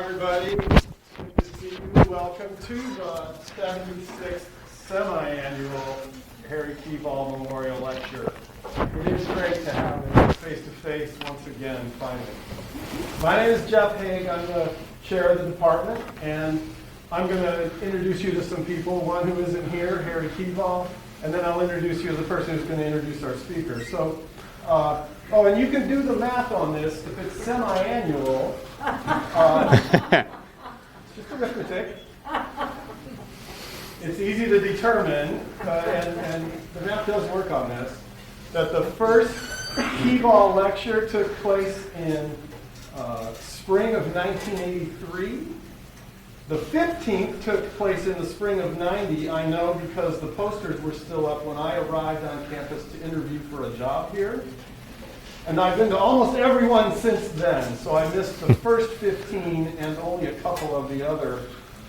everybody. Good to see you. Welcome to the 76th semi-annual Harry Kieval Memorial Lecture. It is great to have you face-to-face once again, finally. My name is Jeff Haig. I'm the chair of the department, and I'm going to introduce you to some people. One who isn't here, Harry Kieval, and then I'll introduce you as the person who's going to introduce our speaker. So, oh, and you can do the math on this. If it's semi-annual, it's just arithmetic. It's easy to determine, and the math does work on this, that the first Kieval lecture took place in spring of 1983. The 15th took place in the spring of 90. I know because the posters were still up when I arrived on campus to interview for a job here. And I've been to almost every one since then, so I missed the first 15 and only a couple of the other,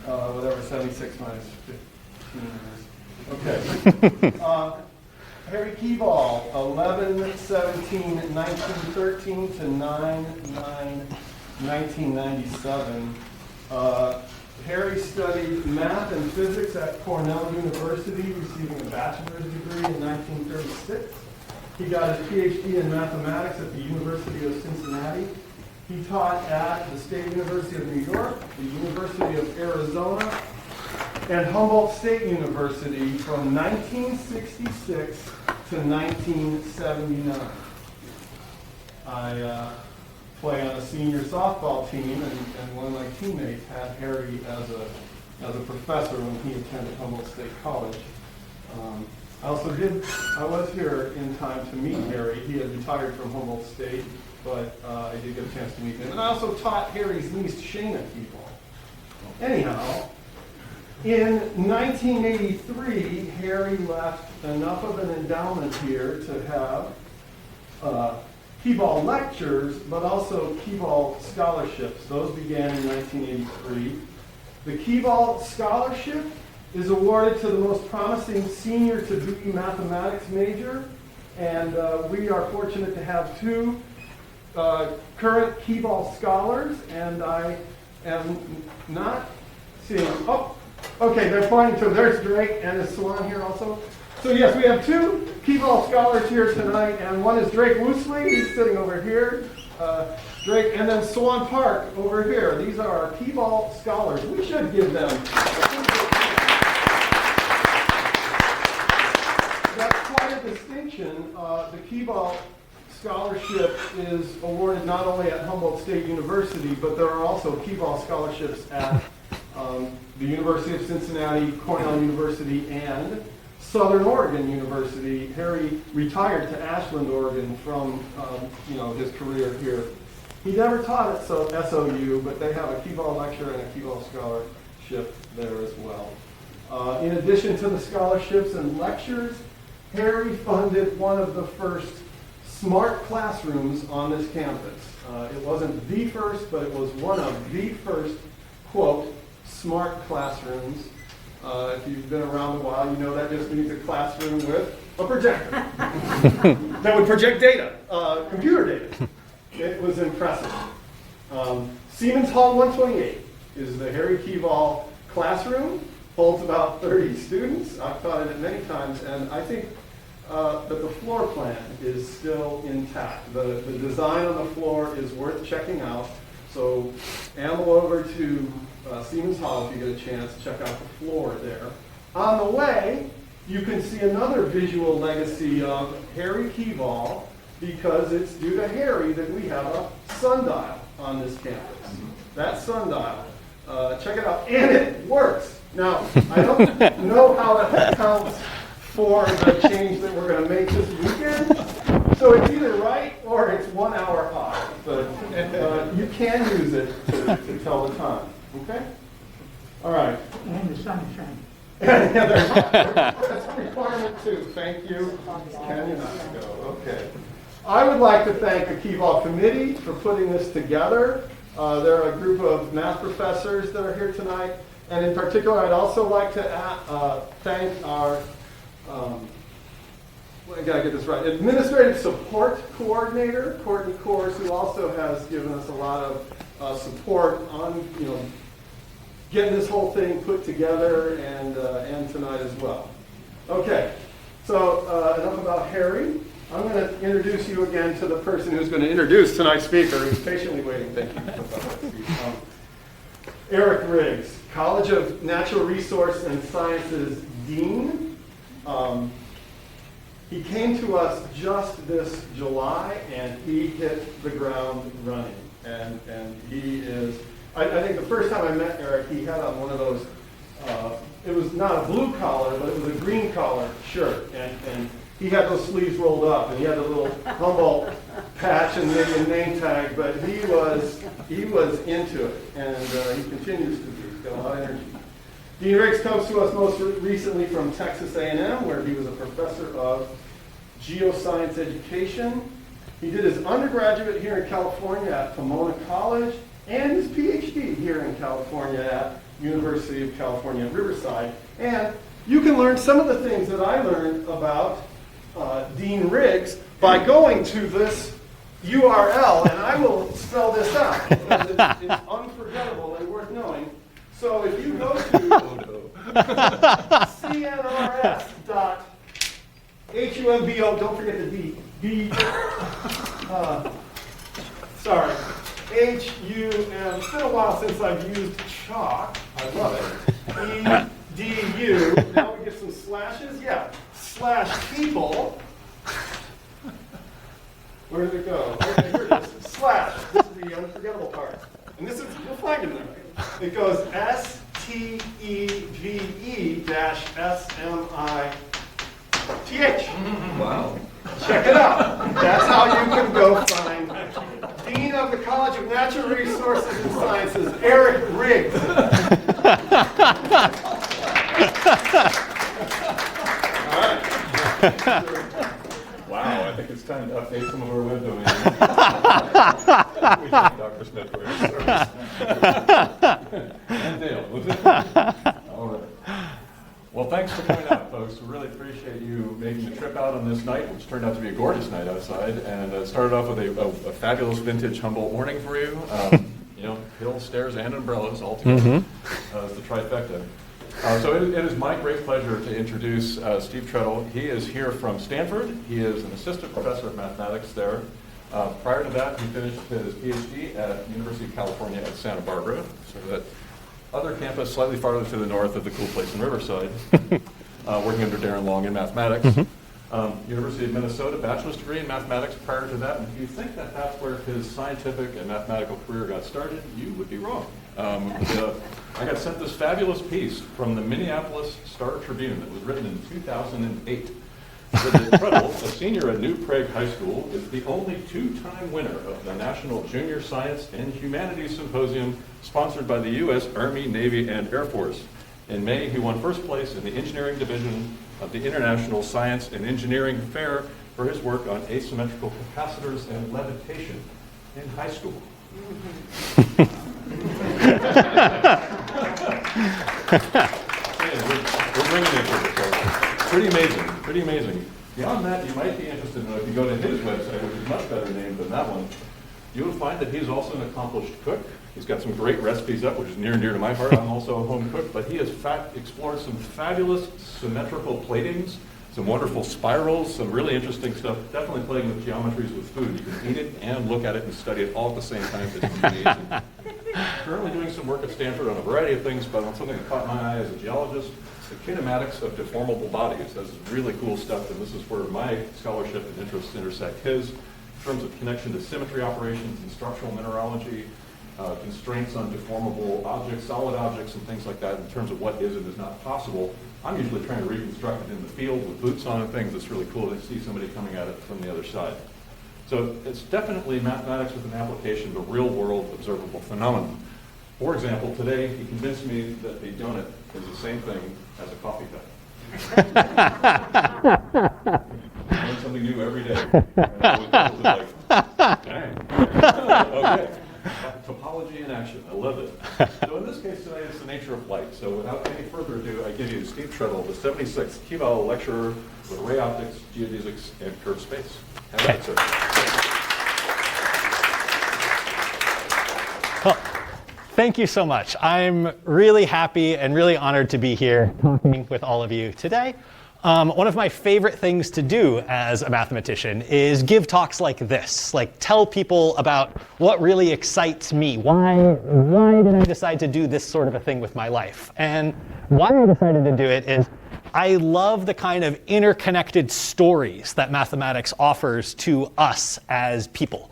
whatever 76 minus 15 is. Okay. Harry Kieval, 11/17/1913 to 9/9/1997. Harry studied math and physics at Cornell University, receiving a bachelor's degree in 1936. He got his PhD in mathematics at the University of Cincinnati. He taught at the State University of New York, the University of Arizona, and Humboldt State University from 1966 to 1979. I play on a senior softball team, and one of my teammates had Harry as a professor when he attended Humboldt State College. I was here in time to meet Harry. He had retired from Humboldt State, but I did get a chance to meet him. And I also taught Harry's niece, Shana Kieval. Anyhow, in 1983, Harry left enough of an endowment here to have Kieval lectures, but also Kieval scholarships. Those began in 1983. The Kieval Scholarship is awarded to the most promising senior to-be mathematics major, and we are fortunate to have two current Kieval scholars, and I am not seeing, oh, okay, they're pointing to, there's Drake, and is Swan here also? So yes, we have two Kieval scholars here tonight, and one is Drake Woosley, he's sitting over here, Drake, and then Swan Park over here. These are our Kieval scholars. We should give them. That's quite a distinction. The Kieval Scholarship is awarded not only at Humboldt State University, but there are also Kieval scholarships at the University of Cincinnati, Cornell University, and Southern Oregon University. Harry retired to Ashland, Oregon from his career here. He never taught at SOU, but they have a Kieval lecture and a Kieval scholarship there as well. In addition to the scholarships and lectures, Harry funded one of the first smart classrooms on this campus. It wasn't the first, but it was one of the first, quote, smart classrooms. If you've been around a while, you know that just means a classroom with a projector that would project data, computer data. It was impressive. Siemens Hall 128 is the Harry Kieval classroom. Holds about 30 students. I've taught in it many times, and I think that the floor plan is still intact. The design on the floor is worth checking out. So amble over to Siemens Hall if you get a chance. Check out the floor there. On the way, you can see another visual legacy of Harry Kieval, because it's due to Harry that we have a sundial on this campus. That sundial, check it out, and it works. Now, I don't know how that counts for the change that we're going to make this weekend. So it's either right or it's 1 hour off. But you can use it to tell the time. Okay? All right. And the sun is shining. Yeah, that's a requirement too. Thank you. Can you not go? Okay. I would like to thank the Kieval committee for putting this together. There are a group of math professors that are here tonight. And in particular, I'd also like to thank our, I gotta get this right, Administrative Support Coordinator, Courtney Kors, who also has given us a lot of support on, getting this whole thing put together and tonight as well. Okay, so enough about Harry. I'm going to introduce you again to the person who's going to introduce tonight's speaker, who's patiently waiting. Thank you. Eric Riggs, College of Natural Resource and Sciences Dean. He came to us just this July, and he hit the ground running. And he is, I think the first time I met Eric, he had on one of those, it was not a blue collar, but it was a green collar shirt. And he had those sleeves rolled up, and he had a little Hubble patch and maybe a name tag, but he was into it, and he continues to be. He's got a lot of energy. Dean Riggs comes to us most recently from Texas A&M, where he was a professor of geoscience education. He did his undergraduate here in California at Pomona College, and his PhD here in California at University of California at Riverside. And you can learn some of the things that I learned about Dean Riggs by going to this URL, and I will spell this out because it's unforgettable and worth knowing. So if you go to cnrs.humbo, don't forget the D, sorry, HUM, it's been a while since I've used chalk, I love it, EDU, now we get some slashes, yeah. /people. Where did it go? Okay, here it is. / This is the unforgettable part. And this is, you'll find it there. It goes STEVE-SMITH. Wow. Check it out. That's how you can go find Dean of the College of Natural Resources and Sciences, Eric Riggs. Wow, I think it's time to update some of our web domains. We thank Dr. Smith for his service. And Dale, was it? All right. Well, thanks for coming out, folks. We really appreciate you making the trip out on this night, which turned out to be a gorgeous night outside, and started off with a fabulous vintage Hubble warning for you. Hills, stairs, and umbrellas all together. As the trifecta. So it is my great pleasure to introduce Steve Trettle. He is here from Stanford. He is an assistant professor of mathematics there. Prior to that, he finished his PhD at University of California at Santa Barbara, so that other campus slightly farther to the north of the cool place in Riverside, working under Darren Long in mathematics. University of Minnesota, bachelor's degree in mathematics prior to that. And if you think that that's where his scientific and mathematical career got started, you would be wrong. I got sent this fabulous piece from the Minneapolis Star-Tribune that was written in 2008. That Trettle, a senior at New Prague High School, is the only two-time winner of the National Junior Science and Humanities Symposium sponsored by the U.S. Army, Navy, and Air Force. In May, he won first place in the engineering division of the International Science and Engineering Fair for his work on asymmetrical capacitors and levitation in high school. We're bringing it here, so pretty amazing. Beyond that, you might be interested in, if you go to his website, which is much better named than that one, you will find that he's also an accomplished cook. He's got some great recipes up, which is near and dear to my heart. I'm also a home cook, but he has explored some fabulous symmetrical platings, some wonderful spirals, some really interesting stuff. Definitely playing with geometries with food. You can eat it and look at it and study it all at the same time. It's amazing. Currently doing some work at Stanford on a variety of things, but on something that caught my eye as a geologist, the kinematics of deformable bodies. That's really cool stuff, and this is where my scholarship and interests intersect his in terms of connection to symmetry operations and structural mineralogy, constraints on deformable objects, solid objects, and things like that in terms of what is and is not possible. I'm usually trying to reconstruct it in the field with boots on and things. It's really cool to see somebody coming at it from the other side. So it's definitely mathematics with an application to real-world observable phenomenon. For example, today he convinced me that the donut is the same thing as a coffee cup. Learn something new every day. And I was like, dang. Okay. Topology in action. I love it. So in this case today, it's the nature of light. So without any further ado, I give you Steve Trettle, the 76th Kieval lecturer with ray optics, geodesics, and curved space. Have at it, sir. Well, thank you so much. I'm really happy and really honored to be here talking with all of you today. One of my favorite things to do as a mathematician is give talks like this, like tell people about what really excites me. Why did I decide to do this sort of a thing with my life? And why I decided to do it is I love the kind of interconnected stories that mathematics offers to us as people.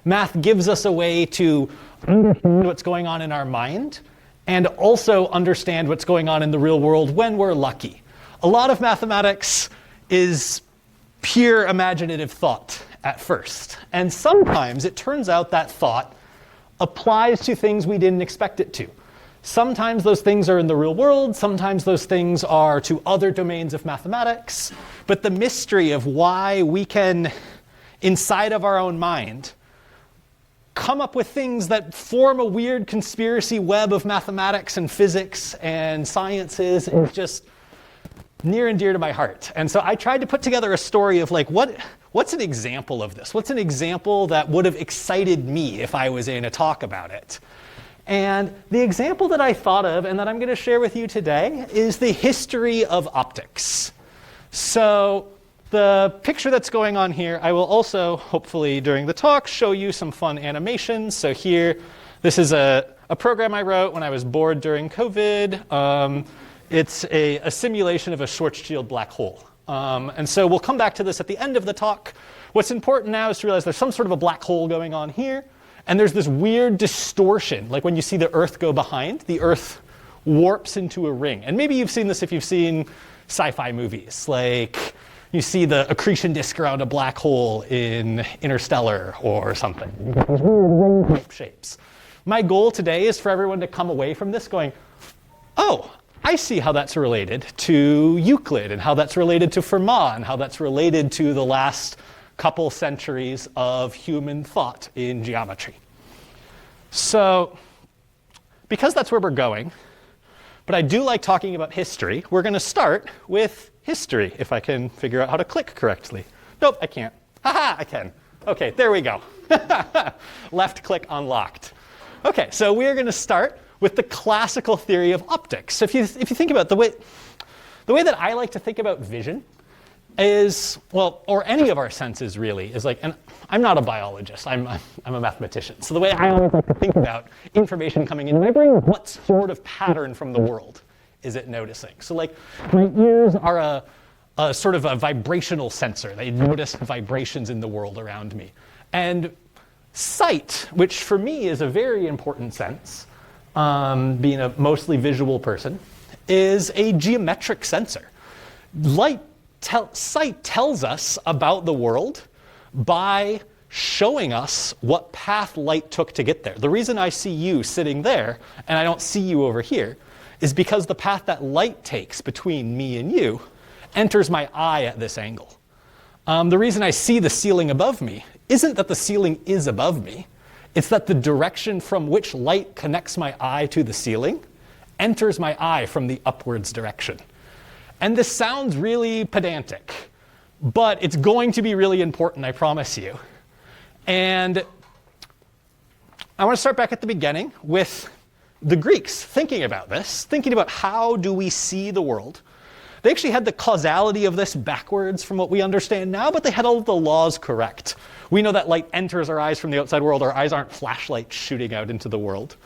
Math gives us a way to understand what's going on in our mind and also understand what's going on in the real world when we're lucky. A lot of mathematics is pure imaginative thought at first. And sometimes it turns out that thought applies to things we didn't expect it to. Sometimes those things are in the real world. Sometimes those things are to other domains of mathematics. But the mystery of why we can, inside of our own mind, come up with things that form a weird conspiracy web of mathematics and physics and sciences is just near and dear to my heart. And so I tried to put together a story of like, what's an example of this? What's an example that would have excited me if I was in a talk about it? And the example that I thought of and that I'm going to share with you today is the history of optics. So the picture that's going on here, I will also, hopefully during the talk, show you some fun animations. So here, this is a program I wrote when I was bored during COVID. It's a simulation of a Schwarzschild black hole. And so we'll come back to this at the end of the talk. What's important now is to realize there's some sort of a black hole going on here. And there's this weird distortion, like when you see the Earth go behind, the Earth warps into a ring. And maybe you've seen this if you've seen sci-fi movies. Like you see the accretion disk around a black hole in Interstellar or something. You get these weird ring-type shapes. My goal today is for everyone to come away from this going, oh, I see how that's related to Euclid and how that's related to Fermat and how that's related to the last couple centuries of human thought in geometry. So because that's where we're going, but I do like talking about history, we're going to start with history, if I can figure out how to click correctly. Nope, I can't. Haha, I can. OK, there we go. Left click unlocked. OK, so we're going to start with the classical theory of optics. So if you think about the way that I like to think about vision is, well, or any of our senses really, is like, and I'm not a biologist, I'm a mathematician. So the way I always like to think about information coming into my brain, what sort of pattern from the world is it noticing? So like my ears are a sort of a vibrational sensor. They notice vibrations in the world around me. And sight, which for me is a very important sense, being a mostly visual person, is a geometric sensor. Sight tells us about the world by showing us what path light took to get there. The reason I see you sitting there and I don't see you over here is because the path that light takes between me and you enters my eye at this angle. The reason I see the ceiling above me isn't that the ceiling is above me. It's that the direction from which light connects my eye to the ceiling enters my eye from the upwards direction. And this sounds really pedantic, but it's going to be really important, I promise you. And I want to start back at the beginning with the Greeks thinking about this, thinking about how do we see the world. They actually had the causality of this backwards from what we understand now, but they had all of the laws correct. We know that light enters our eyes from the outside world. Our eyes aren't flashlights shooting out into the world.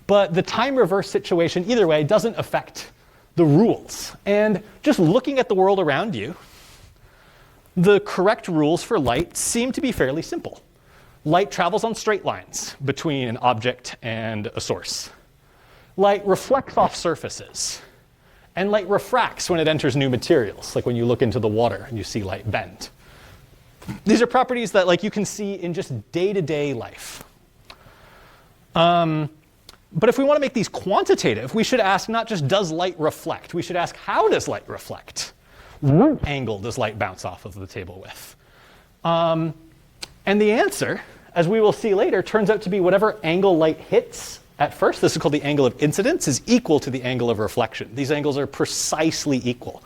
But the time reverse situation, either way, doesn't affect the rules. And just looking at the world around you, the correct rules for light seem to be fairly simple. Light travels on straight lines between an object and a source. Light reflects off surfaces. And light refracts when it enters new materials, like when you look into the water and you see light bend. These are properties that you can see in just day-to-day life. But if we want to make these quantitative, we should ask not just does light reflect, we should ask how does light reflect? What angle does light bounce off of the table with? And the answer, as we will see later, turns out to be whatever angle light hits at first, this is called the angle of incidence, is equal to the angle of reflection. These angles are precisely equal.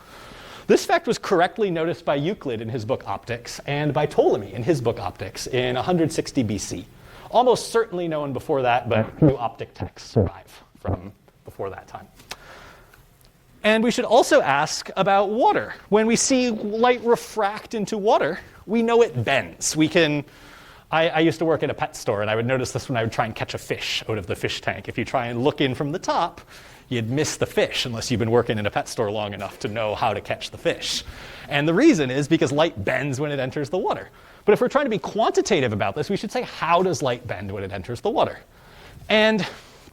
This fact was correctly noticed by Euclid in his book Optics and by Ptolemy in his book Optics in 160 BC. almost certainly known before that, but few optic texts survive from before that time. And we should also ask about water. When we see light refract into water, we know it bends. I used to work at a pet store, and I would notice this when I would try and catch a fish out of the fish tank. If you try and look in from the top, you'd miss the fish unless you've been working in a pet store long enough to know how to catch the fish. And the reason is because light bends when it enters the water. But if we're trying to be quantitative about this, we should say, how does light bend when it enters the water? And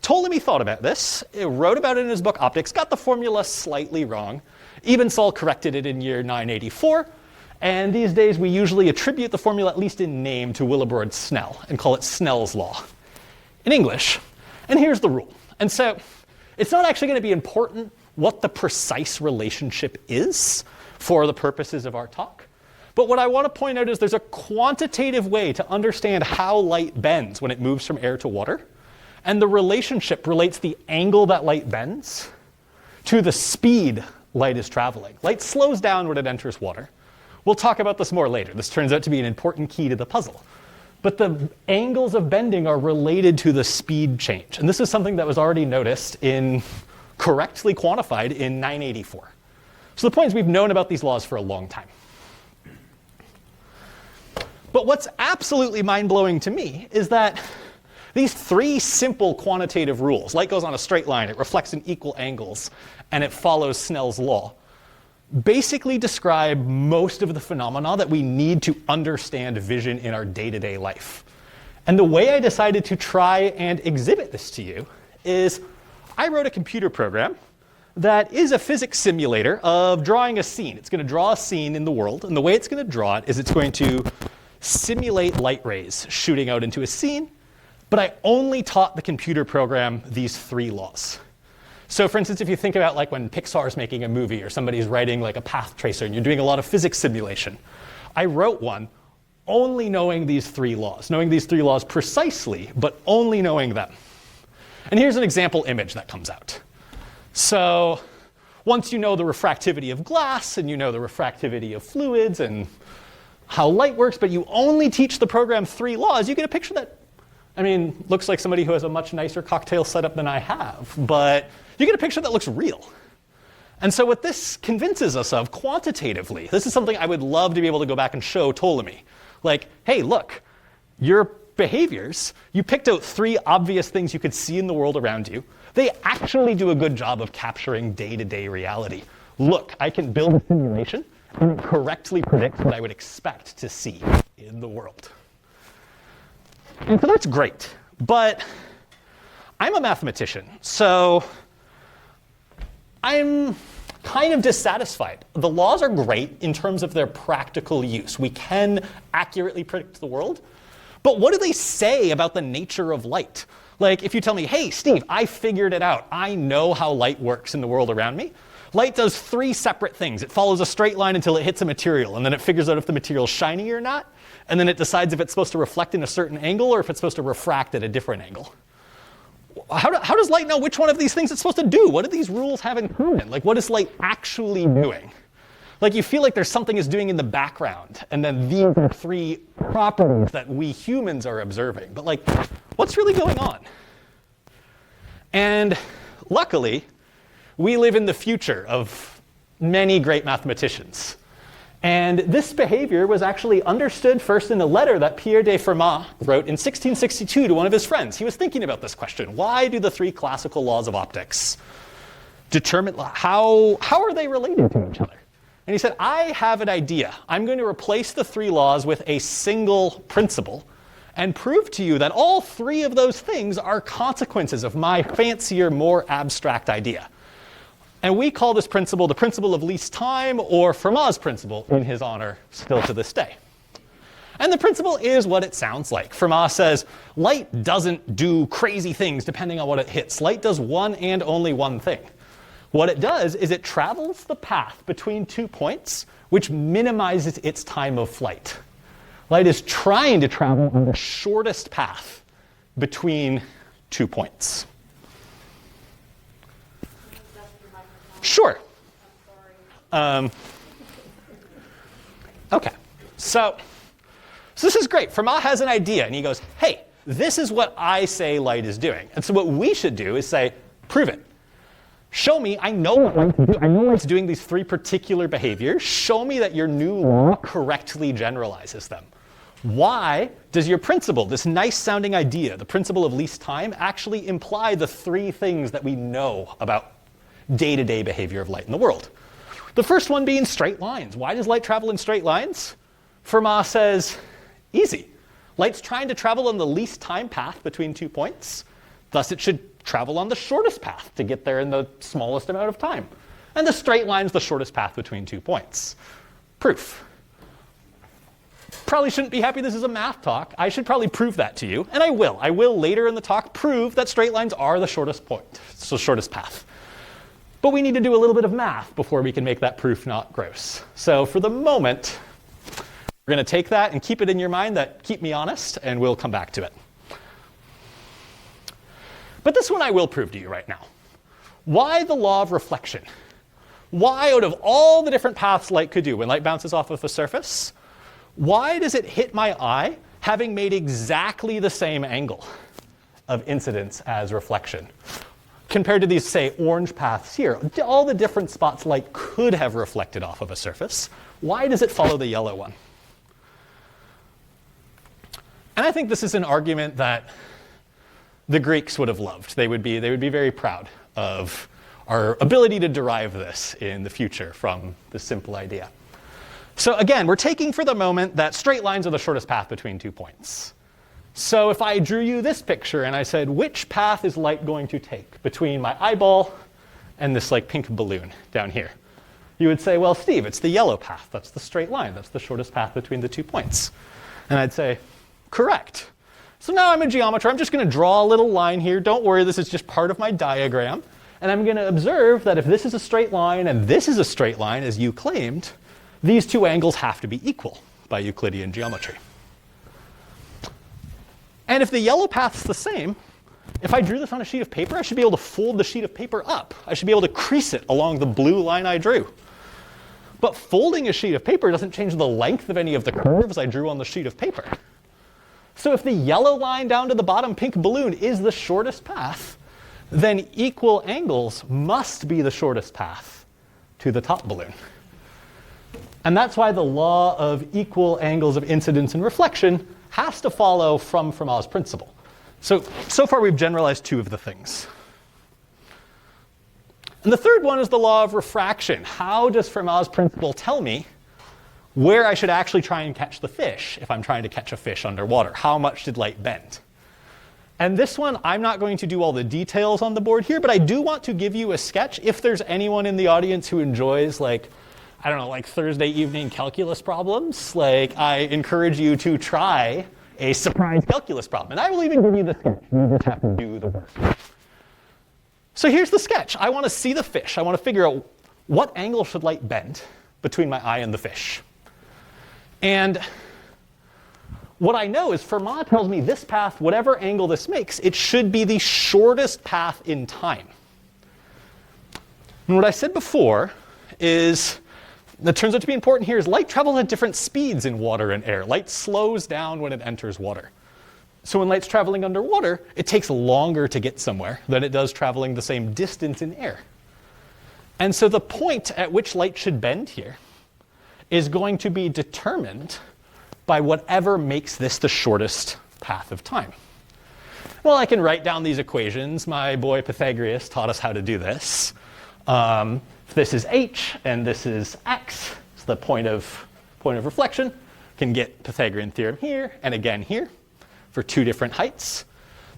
Ptolemy thought about this, wrote about it in his book Optics, got the formula slightly wrong. Evensall corrected it in year 984. And these days, we usually attribute the formula, at least in name, to Willibrord Snell and call it Snell's law in English. And here's the rule. And so it's not actually going to be important what the precise relationship is for the purposes of our talk. But what I want to point out is there's a quantitative way to understand how light bends when it moves from air to water. And the relationship relates the angle that light bends to the speed light is traveling. Light slows down when it enters water. We'll talk about this more later. This turns out to be an important key to the puzzle. But the angles of bending are related to the speed change. And this is something that was already noticed correctly quantified in 984. So the point is we've known about these laws for a long time. But what's absolutely mind-blowing to me is that these three simple quantitative rules, light goes on a straight line, it reflects in equal angles, and it follows Snell's law, basically describe most of the phenomena that we need to understand vision in our day-to-day life. And the way I decided to try and exhibit this to you is I wrote a computer program that is a physics simulator of drawing a scene. It's going to draw a scene in the world, and the way it's going to draw it is it's going to simulate light rays shooting out into a scene, but I only taught the computer program these three laws. So for instance, if you think about like when Pixar's making a movie or somebody's writing like a path tracer and you're doing a lot of physics simulation, I wrote one only knowing these three laws precisely, but only knowing them. And here's an example image that comes out. So once you know the refractivity of glass and you know the refractivity of fluids and how light works, but you only teach the program three laws, you get a picture that, looks like somebody who has a much nicer cocktail setup than I have, but you get a picture that looks real. And so what this convinces us of quantitatively, this is something I would love to be able to go back and show Ptolemy. Like, hey, look, your behaviors, you picked out three obvious things you could see in the world around you. They actually do a good job of capturing day-to-day reality. Look, I can build a simulation and it correctly predicts what I would expect to see in the world. And so that's great, but I'm a mathematician, so I'm kind of dissatisfied. The laws are great in terms of their practical use. We can accurately predict the world, but what do they say about the nature of light? Like if you tell me, hey, Steve, I figured it out. I know how light works in the world around me. Light does three separate things. It follows a straight line until it hits a material, and then it figures out if the material is shiny or not, and then it decides if it's supposed to reflect in a certain angle or if it's supposed to refract at a different angle. How does light know which one of these things it's supposed to do? What do these rules have in common? Like, what is light actually doing? Like, you feel like there's something it's doing in the background, and then these are three properties that we humans are observing. But like, what's really going on? And luckily, we live in the future of many great mathematicians. And this behavior was actually understood first in a letter that Pierre de Fermat wrote in 1662 to one of his friends. He was thinking about this question. Why do the three classical laws of optics determine, how are they related to each other? And he said, I have an idea. I'm going to replace the three laws with a single principle and prove to you that all three of those things are consequences of my fancier, more abstract idea. And we call this principle the principle of least time, or Fermat's principle, in his honor, still to this day. And the principle is what it sounds like. Fermat says, light doesn't do crazy things depending on what it hits. Light does one and only one thing. What it does is it travels the path between 2 points, which minimizes its time of flight. Light is trying to travel on the shortest path between 2 points. Sure. Okay. So this is great. Fermat has an idea, and he goes, hey, this is what I say light is doing. And so what we should do is say, prove it. Show me, I know what light's doing. I know light's doing these three particular behaviors. Show me that your new law correctly generalizes them. Why does your principle, this nice sounding idea, the principle of least time, actually imply the three things that we know about day-to-day behavior of light in the world? The first one being straight lines. Why does light travel in straight lines? Fermat says, easy. Light's trying to travel on the least time path between 2 points. Thus, it should travel on the shortest path to get there in the smallest amount of time. And the straight line's the shortest path between 2 points. Proof. Probably shouldn't be happy this is a math talk. I should probably prove that to you. And I will. I will later in the talk prove that straight lines are the shortest point, so shortest path. But we need to do a little bit of math before we can make that proof not gross. So for the moment, we're going to take that and keep it in your mind that keep me honest, and we'll come back to it. But this one I will prove to you right now. Why the law of reflection? Why, out of all the different paths light could do when light bounces off of a surface, why does it hit my eye having made exactly the same angle of incidence as reflection? Compared to these, say, orange paths here, all the different spots light could have reflected off of a surface, why does it follow the yellow one? And I think this is an argument that the Greeks would have loved. They would be very proud of our ability to derive this in the future from this simple idea. So again, we're taking for the moment that straight lines are the shortest path between 2 points. So if I drew you this picture and I said, which path is light going to take between my eyeball and this like pink balloon down here? You would say, well, Steve, it's the yellow path. That's the straight line. That's the shortest path between the 2 points. And I'd say, correct. So now I'm a geometer. I'm just going to draw a little line here. Don't worry, this is just part of my diagram. And I'm going to observe that if this is a straight line and this is a straight line, as you claimed, these two angles have to be equal by Euclidean geometry. And if the yellow path's the same, if I drew this on a sheet of paper, I should be able to fold the sheet of paper up. I should be able to crease it along the blue line I drew. But folding a sheet of paper doesn't change the length of any of the curves I drew on the sheet of paper. So if the yellow line down to the bottom pink balloon is the shortest path, then equal angles must be the shortest path to the top balloon. And that's why the law of equal angles of incidence and reflection has to follow from Fermat's principle. So far we've generalized two of the things. And the third one is the law of refraction. How does Fermat's principle tell me where I should actually try and catch the fish if I'm trying to catch a fish underwater? How much did light bend? And this one, I'm not going to do all the details on the board here, but I do want to give you a sketch. If there's anyone in the audience who enjoys, like, I don't know, like Thursday evening calculus problems, like I encourage you to try a surprise calculus problem. And I will even give you the sketch. You just have to do the work. So here's the sketch. I want to see the fish. I want to figure out what angle should light bend between my eye and the fish. And what I know is Fermat tells me this path, whatever angle this makes, it should be the shortest path in time. And what I said before is, that turns out to be important here, is light travels at different speeds in water and air. Light slows down when it enters water. So when light's traveling underwater, it takes longer to get somewhere than it does traveling the same distance in air. And so the point at which light should bend here is going to be determined by whatever makes this the shortest path of time. Well, I can write down these equations. My boy Pythagoras taught us how to do this. If this is h and this is x, it's the point of reflection, can get Pythagorean theorem here and again here for two different heights.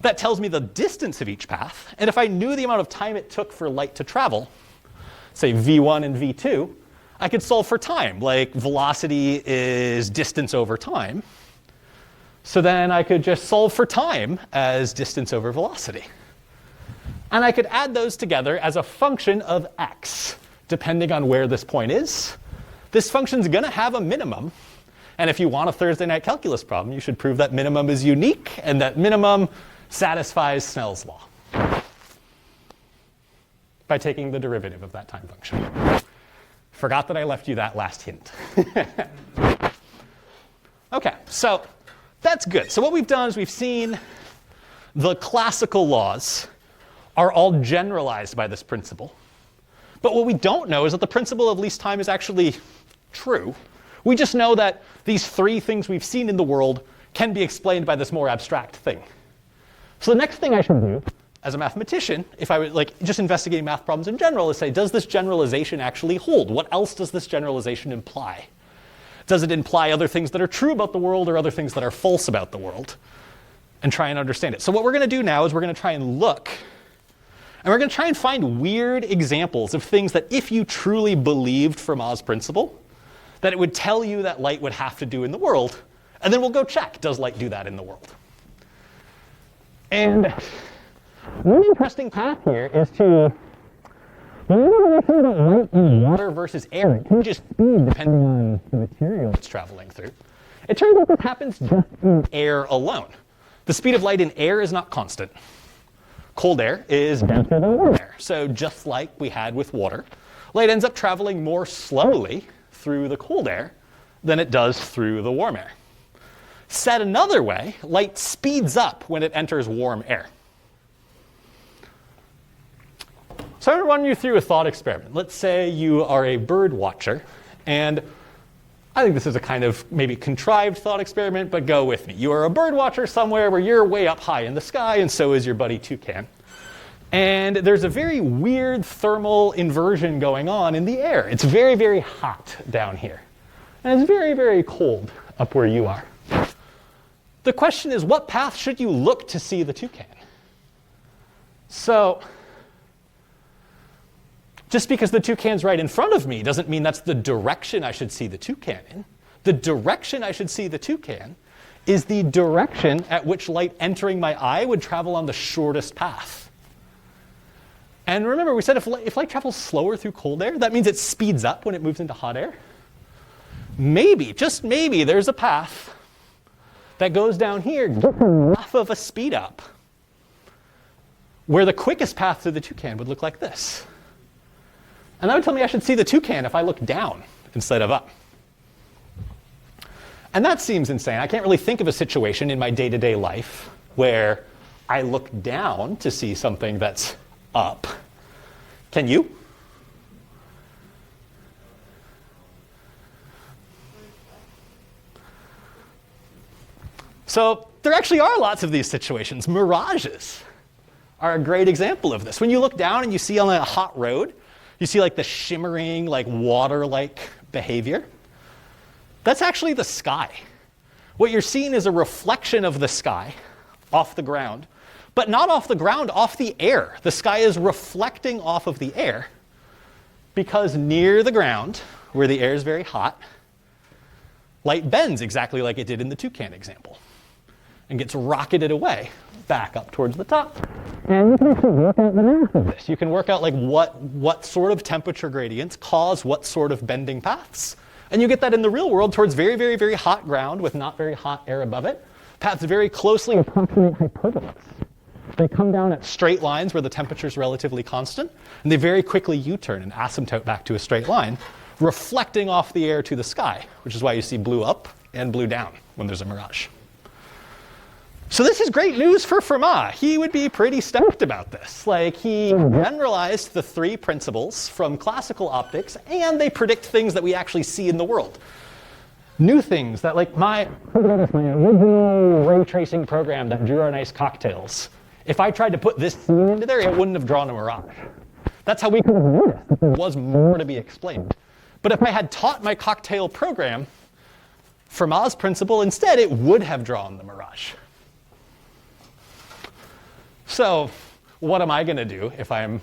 That tells me the distance of each path. And if I knew the amount of time it took for light to travel, say v1 and v2, I could solve for time, like velocity is distance over time. So then I could just solve for time as distance over velocity. And I could add those together as a function of x, depending on where this point is. This function's going to have a minimum. And if you want a Thursday night calculus problem, you should prove that minimum is unique and that minimum satisfies Snell's law by taking the derivative of that time function. Forgot that I left you that last hint. OK, so that's good. So what we've done is we've seen the classical laws are all generalized by this principle. But what we don't know is that the principle of least time is actually true. We just know that these three things we've seen in the world can be explained by this more abstract thing. So the next thing I should do as a mathematician, if I were just investigating math problems in general, is say, does this generalization actually hold? What else does this generalization imply? Does it imply other things that are true about the world or other things that are false about the world? And try and understand it. So what we're going to do now is we're going to try and look, and we're going to try and find weird examples of things that if you truly believed Fermat's principle, that it would tell you that light would have to do in the world. And then we'll go check, does light do that in the world? And one interesting path here is to remember we heard about light in water versus air. It can just speed depending on the material it's traveling through. It turns out this happens just in air alone. The speed of light in air is not constant. Cold air is denser than warm air. So just like we had with water, light ends up traveling more slowly through the cold air than it does through the warm air. Said another way, light speeds up when it enters warm air. So I'm going to run you through a thought experiment. Let's say you are a bird watcher, and I think this is a kind of maybe contrived thought experiment, but go with me. You are a bird watcher somewhere where you're way up high in the sky, and so is your buddy toucan. And there's a very weird thermal inversion going on in the air. It's very, very hot down here. And it's very, very cold up where you are. The question is, what path should you look to see the toucan? So just because the toucan's right in front of me doesn't mean that's the direction I should see the toucan in. The direction I should see the toucan is the direction at which light entering my eye would travel on the shortest path. And remember, we said if light travels slower through cold air, that means it speeds up when it moves into hot air. Maybe, just maybe, there's a path that goes down here, gets enough of a speed up, where the quickest path to the toucan would look like this. And that would tell me I should see the toucan if I look down instead of up. And that seems insane. I can't really think of a situation in my day-to-day life where I look down to see something that's up. Can you? So there actually are lots of these situations. Mirages are a great example of this. When you look down and you see on a hot road, you see like the shimmering, like water-like behavior. That's actually the sky. What you're seeing is a reflection of the sky off the ground, but not off the ground, off the air. The sky is reflecting off of the air because near the ground, where the air is very hot, light bends exactly like it did in the toucan example and gets rocketed away back up towards the top. And you can actually work out the math of this. You can work out like what sort of temperature gradients cause what sort of bending paths. And you get that in the real world towards very, very, very hot ground with not very hot air above it. Paths very closely approximate hyperbolas. They come down at straight lines where the temperature is relatively constant, and they very quickly U-turn and asymptote back to a straight line, reflecting off the air to the sky, which is why you see blue up and blue down when there's a mirage. So this is great news for Fermat. He would be pretty stoked about this. Like, he generalized the three principles from classical optics, and they predict things that we actually see in the world. New things that, like my original ray tracing program that drew our nice cocktails. If I tried to put this scene into there, it wouldn't have drawn a mirage. That's how we could have noticed that there was more to be explained. But if I had taught my cocktail program Fermat's principle instead, it would have drawn the mirage. So what am I going to do if I'm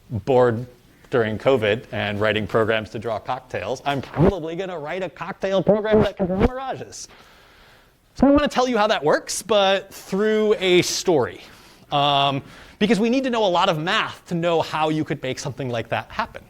bored during COVID and writing programs to draw cocktails? I'm probably going to write a cocktail program that can draw mirages. So I want to tell you how that works, but through a story. Because we need to know a lot of math to know how you could make something like that happen.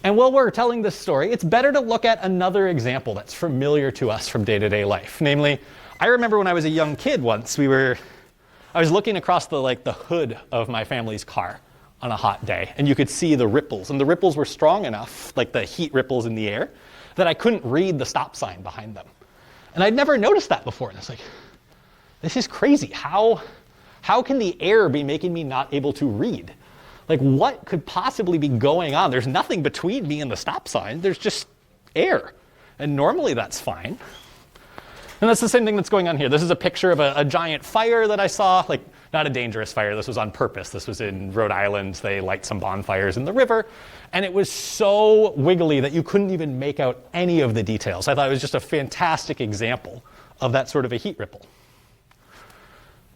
And while we're telling this story, it's better to look at another example that's familiar to us from day-to-day life. Namely, I remember when I was a young kid once, I was looking across the hood of my family's car on a hot day, and you could see the ripples. And the ripples were strong enough, like the heat ripples in the air, that I couldn't read the stop sign behind them. And I'd never noticed that before. And it's like, this is crazy. How can the air be making me not able to read? Like, what could possibly be going on? There's nothing between me and the stop sign. There's just air. And normally that's fine. And that's the same thing that's going on here. This is a picture of a giant fire that I saw. Like, not a dangerous fire. This was on purpose. This was in Rhode Island. They light some bonfires in the river. And it was so wiggly that you couldn't even make out any of the details. I thought it was just a fantastic example of that sort of a heat ripple.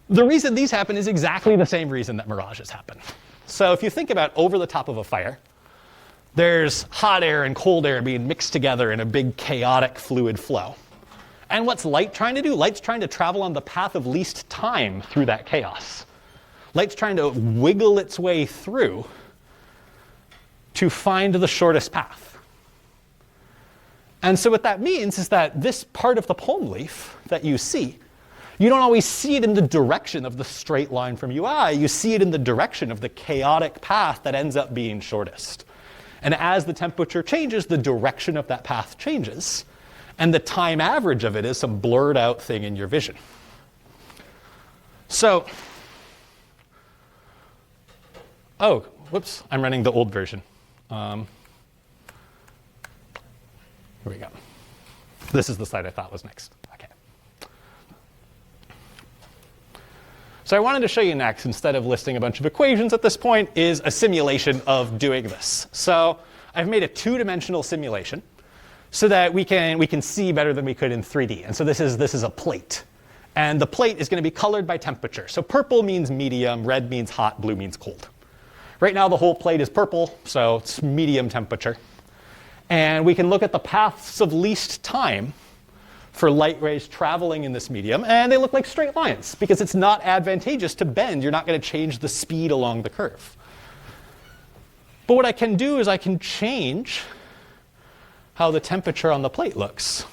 The reason these happen is exactly the same reason that mirages happen. So if you think about over the top of a fire, there's hot air and cold air being mixed together in a big chaotic fluid flow. And what's light trying to do? Light's trying to travel on the path of least time through that chaos. Light's trying to wiggle its way through to find the shortest path. And so what that means is that this part of the palm leaf that you see, you don't always see it in the direction of the straight line from UI. You see it in the direction of the chaotic path that ends up being shortest. And as the temperature changes, the direction of that path changes. And the time average of it is some blurred out thing in your vision. So, oh, whoops, I'm running the old version. Here we go. This is the slide I thought was next. Okay. So I wanted to show you next, instead of listing a bunch of equations at this point, is a simulation of doing this. So I've made a two-dimensional simulation so that we can see better than we could in 3D. And so this is a plate. And the plate is going to be colored by temperature. So purple means medium, red means hot, blue means cold. Right now the whole plate is purple, so it's medium temperature. And we can look at the paths of least time for light rays traveling in this medium, and they look like straight lines because it's not advantageous to bend. You're not going to change the speed along the curve. But what I can do is I can change how the temperature on the plate looks.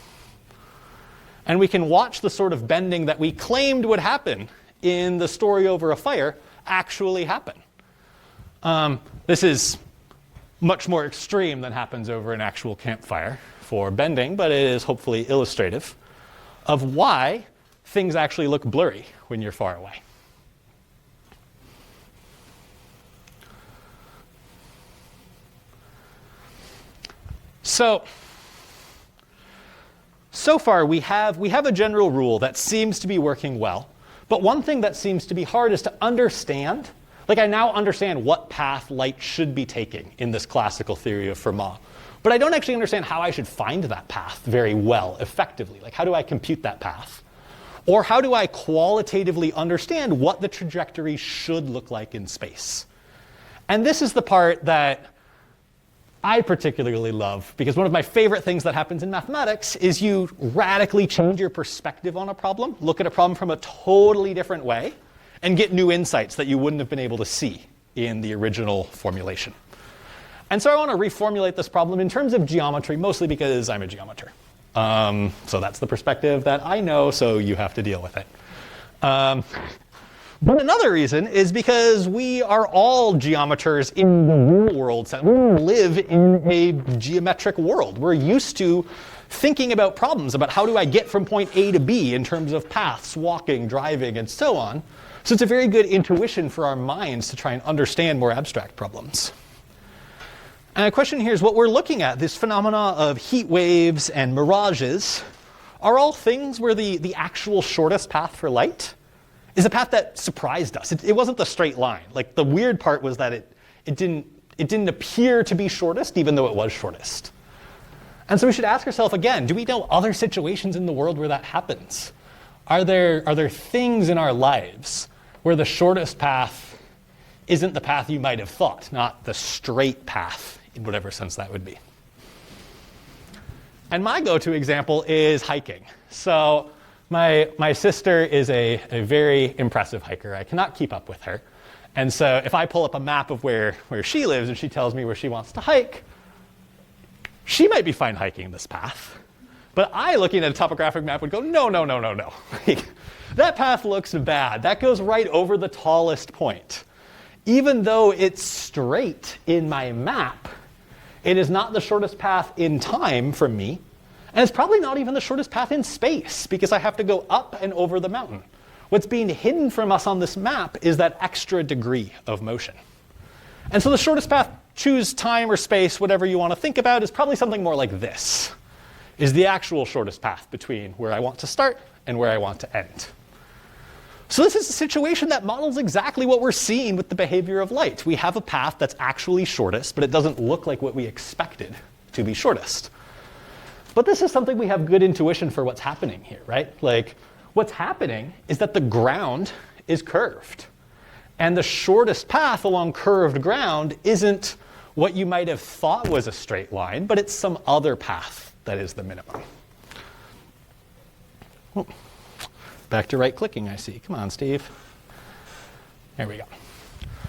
And we can watch the sort of bending that we claimed would happen in the story over a fire actually happen. This is much more extreme than happens over an actual campfire for bending, but it is hopefully illustrative of why things actually look blurry when you're far away. So far we have a general rule that seems to be working well, but one thing that seems to be hard is to understand. Like, I now understand what path light should be taking in this classical theory of Fermat, but I don't actually understand how I should find that path very well, effectively. Like, how do I compute that path? Or how do I qualitatively understand what the trajectory should look like in space? And this is the part that I particularly love, because one of my favorite things that happens in mathematics is you radically change your perspective on a problem, look at a problem from a totally different way, and get new insights that you wouldn't have been able to see in the original formulation. And so I want to reformulate this problem in terms of geometry, mostly because I'm a geometer. So that's the perspective that I know, so you have to deal with it. But another reason is because we are all geometers in the real world. We live in a geometric world. We're used to thinking about problems, about how do I get from point A to B in terms of paths, walking, driving, and so on. So it's a very good intuition for our minds to try and understand more abstract problems. And the question here is what we're looking at, this phenomena of heat waves and mirages, are all things where the actual shortest path for light is a path that surprised us. It wasn't the straight line. Like, the weird part was that it didn't appear to be shortest, even though it was shortest. And so we should ask ourselves again, do we know other situations in the world where that happens? Are there things in our lives where the shortest path isn't the path you might have thought, not the straight path in whatever sense that would be? And my go-to example is hiking. So my sister is a very impressive hiker. I cannot keep up with her. And so if I pull up a map of where she lives and she tells me where she wants to hike, she might be fine hiking this path. But I, looking at a topographic map, would go, no. That path looks bad. That goes right over the tallest point. Even though it's straight in my map, it is not the shortest path in time from me. And it's probably not even the shortest path in space, because I have to go up and over the mountain. What's being hidden from us on this map is that extra degree of motion. And so the shortest path, choose time or space, whatever you want to think about, is probably something more like this, is the actual shortest path between where I want to start and where I want to end. So this is a situation that models exactly what we're seeing with the behavior of light. We have a path that's actually shortest, but it doesn't look like what we expected to be shortest. But this is something we have good intuition for what's happening here, right? Like, what's happening is that the ground is curved. And the shortest path along curved ground isn't what you might have thought was a straight line, but it's some other path that is the minimum. Oh. Back to right-clicking, I see. Come on, Steve. There we go.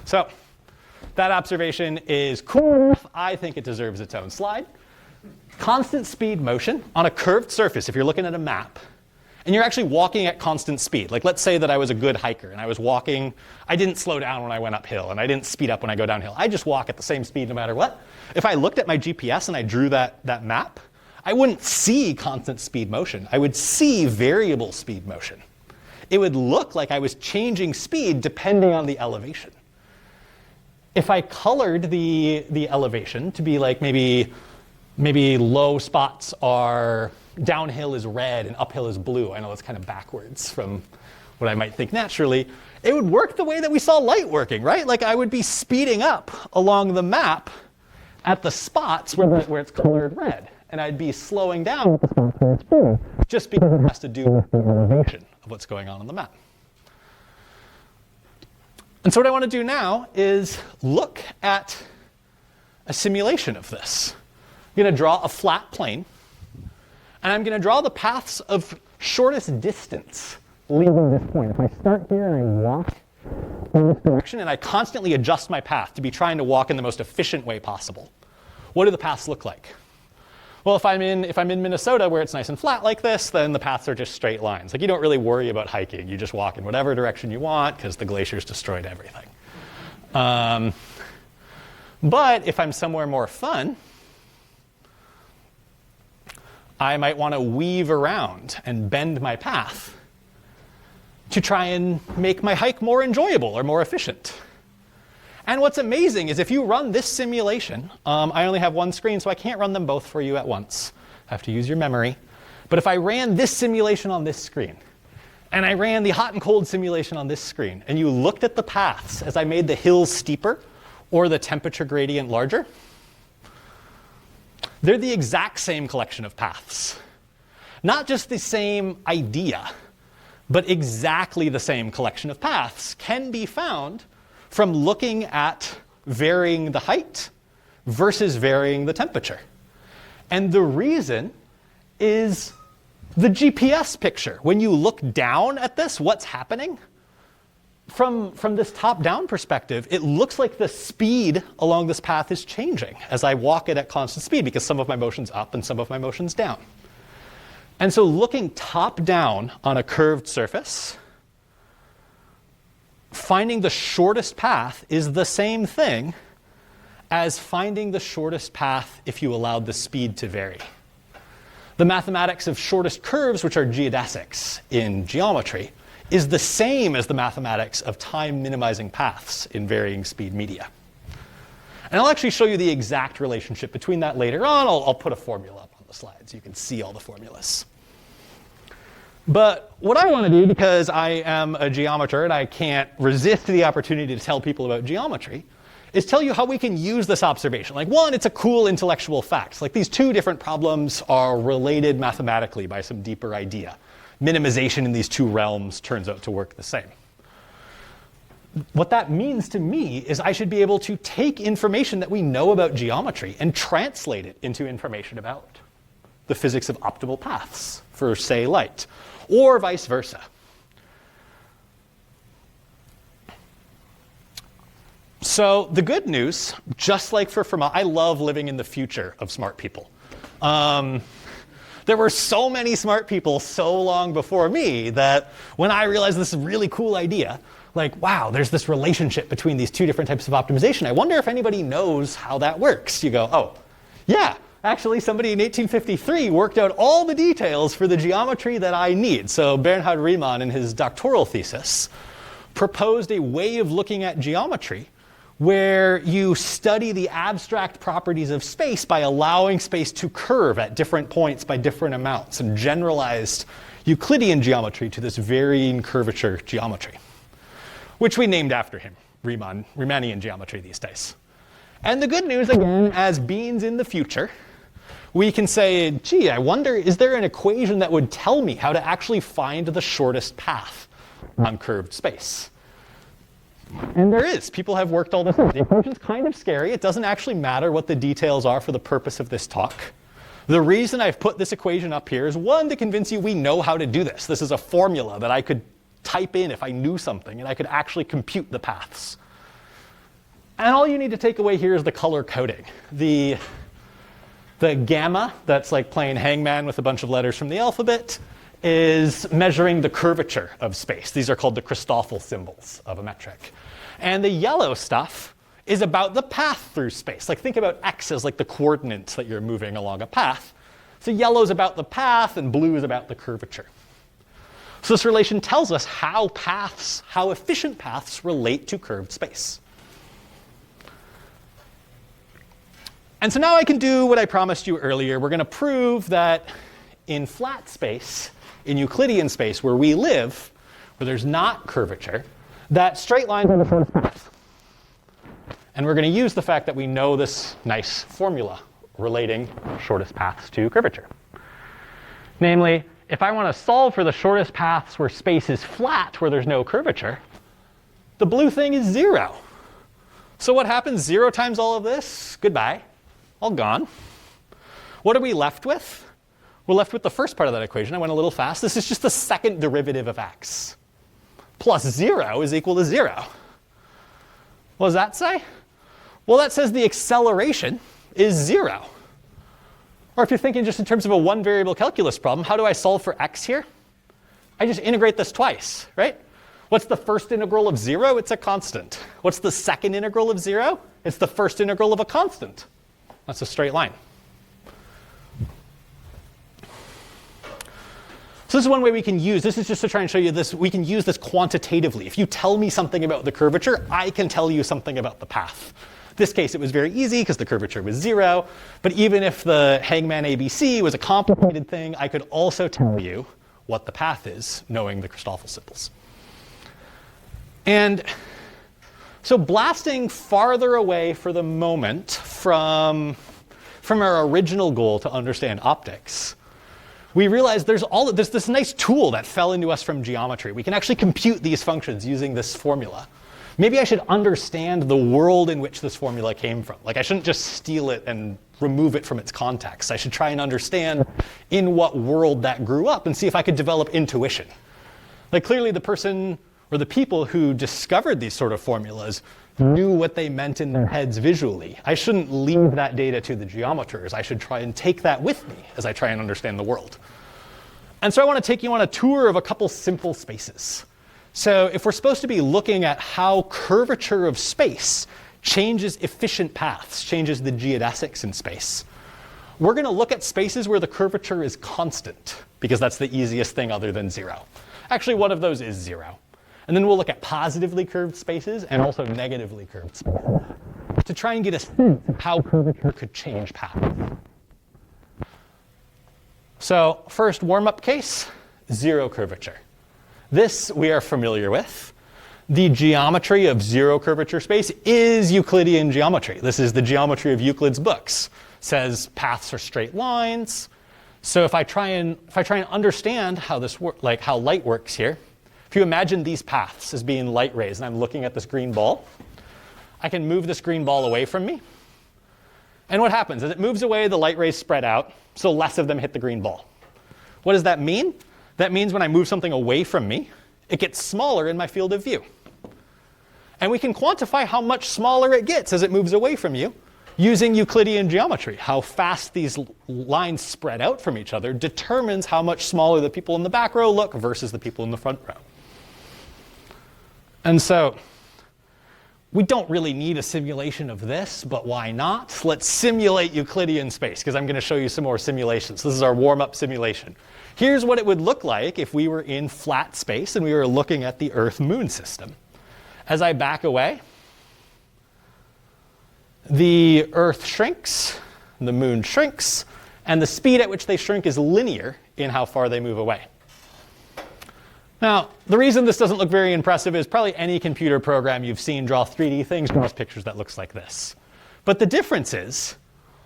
So that observation is cool. I think it deserves its own slide. Constant speed motion on a curved surface, if you're looking at a map, and you're actually walking at constant speed. Like, let's say that I was a good hiker, and I was walking. I didn't slow down when I went uphill, and I didn't speed up when I go downhill. I just walk at the same speed no matter what. If I looked at my GPS and I drew that map, I wouldn't see constant speed motion. I would see variable speed motion. It would look like I was changing speed depending on the elevation. If I colored the elevation to be like maybe low spots are downhill is red and uphill is blue. I know that's kind of backwards from what I might think naturally. It would work the way that we saw light working, right? Like I would be speeding up along the map at the spots where it's colored red. And I'd be slowing down at the spots where it's blue, just because it has to do with the elevation of what's going on the map. And so what I want to do now is look at a simulation of this. I'm going to draw a flat plane, and I'm going to draw the paths of shortest distance leaving this point. If I start here and I walk in this direction, and I constantly adjust my path to be trying to walk in the most efficient way possible, what do the paths look like? Well, if I'm in Minnesota where it's nice and flat like this, then the paths are just straight lines. Like you don't really worry about hiking. You just walk in whatever direction you want because the glaciers destroyed everything. But if I'm somewhere more fun, I might want to weave around and bend my path to try and make my hike more enjoyable or more efficient. And what's amazing is if you run this simulation, I only have one screen, so I can't run them both for you at once. I have to use your memory. But if I ran this simulation on this screen, and I ran the hot and cold simulation on this screen, and you looked at the paths as I made the hills steeper or the temperature gradient larger, they're the exact same collection of paths. Not just the same idea, but exactly the same collection of paths can be found from looking at varying the height versus varying the temperature. And the reason is the GPS picture. When you look down at this, what's happening? From this top-down perspective, it looks like the speed along this path is changing as I walk it at constant speed because some of my motion's up and some of my motion's down. And so looking top-down on a curved surface, finding the shortest path is the same thing as finding the shortest path if you allowed the speed to vary. The mathematics of shortest curves, which are geodesics in geometry, is the same as the mathematics of time minimizing paths in varying speed media. And I'll actually show you the exact relationship between that later on. I'll put a formula up on the slide so you can see all the formulas. But what I want to do, because I am a geometer and I can't resist the opportunity to tell people about geometry, is tell you how we can use this observation. Like, one, it's a cool intellectual fact. Like, these two different problems are related mathematically by some deeper idea. Minimization in these two realms turns out to work the same. What that means to me is I should be able to take information that we know about geometry and translate it into information about the physics of optimal paths for, say, light, or vice versa. So the good news, just like for Fermat, I love living in the future of smart people. There were so many smart people so long before me that when I realized this is a really cool idea, like, wow, there's this relationship between these two different types of optimization. I wonder if anybody knows how that works. You go, oh, yeah, Actually, somebody in 1853 worked out all the details for the geometry that I need. So Bernhard Riemann, in his doctoral thesis, proposed a way of looking at geometry where you study the abstract properties of space by allowing space to curve at different points by different amounts, and generalized Euclidean geometry to this varying curvature geometry, which we named after him, Riemannian geometry these days. And the good news, again, as beings in the future, we can say, gee, I wonder, is there an equation that would tell me how to actually find the shortest path on curved space? And there is. People have worked all this out. The equation's kind of scary. It doesn't actually matter what the details are for the purpose of this talk. The reason I've put this equation up here is, one, to convince you we know how to do this. This is a formula that I could type in if I knew something, and I could actually compute the paths. And all you need to take away here is the color coding. The gamma, that's like playing hangman with a bunch of letters from the alphabet, is measuring the curvature of space. These are called the Christoffel symbols of a metric. And the yellow stuff is about the path through space. Like, think about x as like the coordinates that you're moving along a path. So yellow is about the path, and blue is about the curvature. So this relation tells us how efficient paths relate to curved space. And so now I can do what I promised you earlier. We're going to prove that in flat space, in Euclidean space where we live, where there's not curvature, that straight lines are the shortest path. And we're going to use the fact that we know this nice formula relating shortest paths to curvature. Namely, if I want to solve for the shortest paths where space is flat, where there's no curvature, the blue thing is 0. So what happens? 0 times all of this? Goodbye. All gone. What are we left with? We're left with the first part of that equation. I went a little fast. This is just the second derivative of x. Plus 0 is equal to 0. What does that say? Well, that says the acceleration is 0. Or if you're thinking just in terms of a one-variable calculus problem, how do I solve for x here? I just integrate this twice, right? What's the first integral of 0? It's a constant. What's the second integral of 0? It's the first integral of a constant. That's a straight line. So this is one way we can use, this is just to try and show you this, we can use this quantitatively. If you tell me something about the curvature, I can tell you something about the path. In this case, it was very easy because the curvature was 0. But even if the hangman ABC was a complicated thing, I could also tell you what the path is, knowing the Christoffel symbols. And so blasting farther away for the moment from our original goal to understand optics, we realized there's this nice tool that fell into us from geometry. We can actually compute these functions using this formula. Maybe I should understand the world in which this formula came from. Like, I shouldn't just steal it and remove it from its context. I should try and understand in what world that grew up and see if I could develop intuition. Like, clearly the person or the people who discovered these sort of formulas knew what they meant in their heads visually. I shouldn't leave that data to the geometers. I should try and take that with me as I try and understand the world. And so I want to take you on a tour of a couple simple spaces. So if we're supposed to be looking at how curvature of space changes efficient paths, changes the geodesics in space, we're going to look at spaces where the curvature is constant, because that's the easiest thing other than 0. Actually, one of those is 0. And then we'll look at positively curved spaces and also negatively curved spaces to try and get a sense of how curvature could change paths. So first warm-up case, 0 curvature. This we are familiar with. The geometry of 0 curvature space is Euclidean geometry. This is the geometry of Euclid's books. It says paths are straight lines. So if I try and understand how how light works here, if you imagine these paths as being light rays, and I'm looking at this green ball, I can move this green ball away from me. And what happens? As it moves away, the light rays spread out, so less of them hit the green ball. What does that mean? That means when I move something away from me, it gets smaller in my field of view. And we can quantify how much smaller it gets as it moves away from you using Euclidean geometry. How fast these lines spread out from each other determines how much smaller the people in the back row look versus the people in the front row. And so we don't really need a simulation of this, but why not? Let's simulate Euclidean space, because I'm going to show you some more simulations. This is our warm-up simulation. Here's what it would look like if we were in flat space and we were looking at the Earth-Moon system. As I back away, the Earth shrinks, the Moon shrinks, and the speed at which they shrink is linear in how far they move away. Now, the reason this doesn't look very impressive is probably any computer program you've seen draw 3D things draws pictures that looks like this. But the difference is,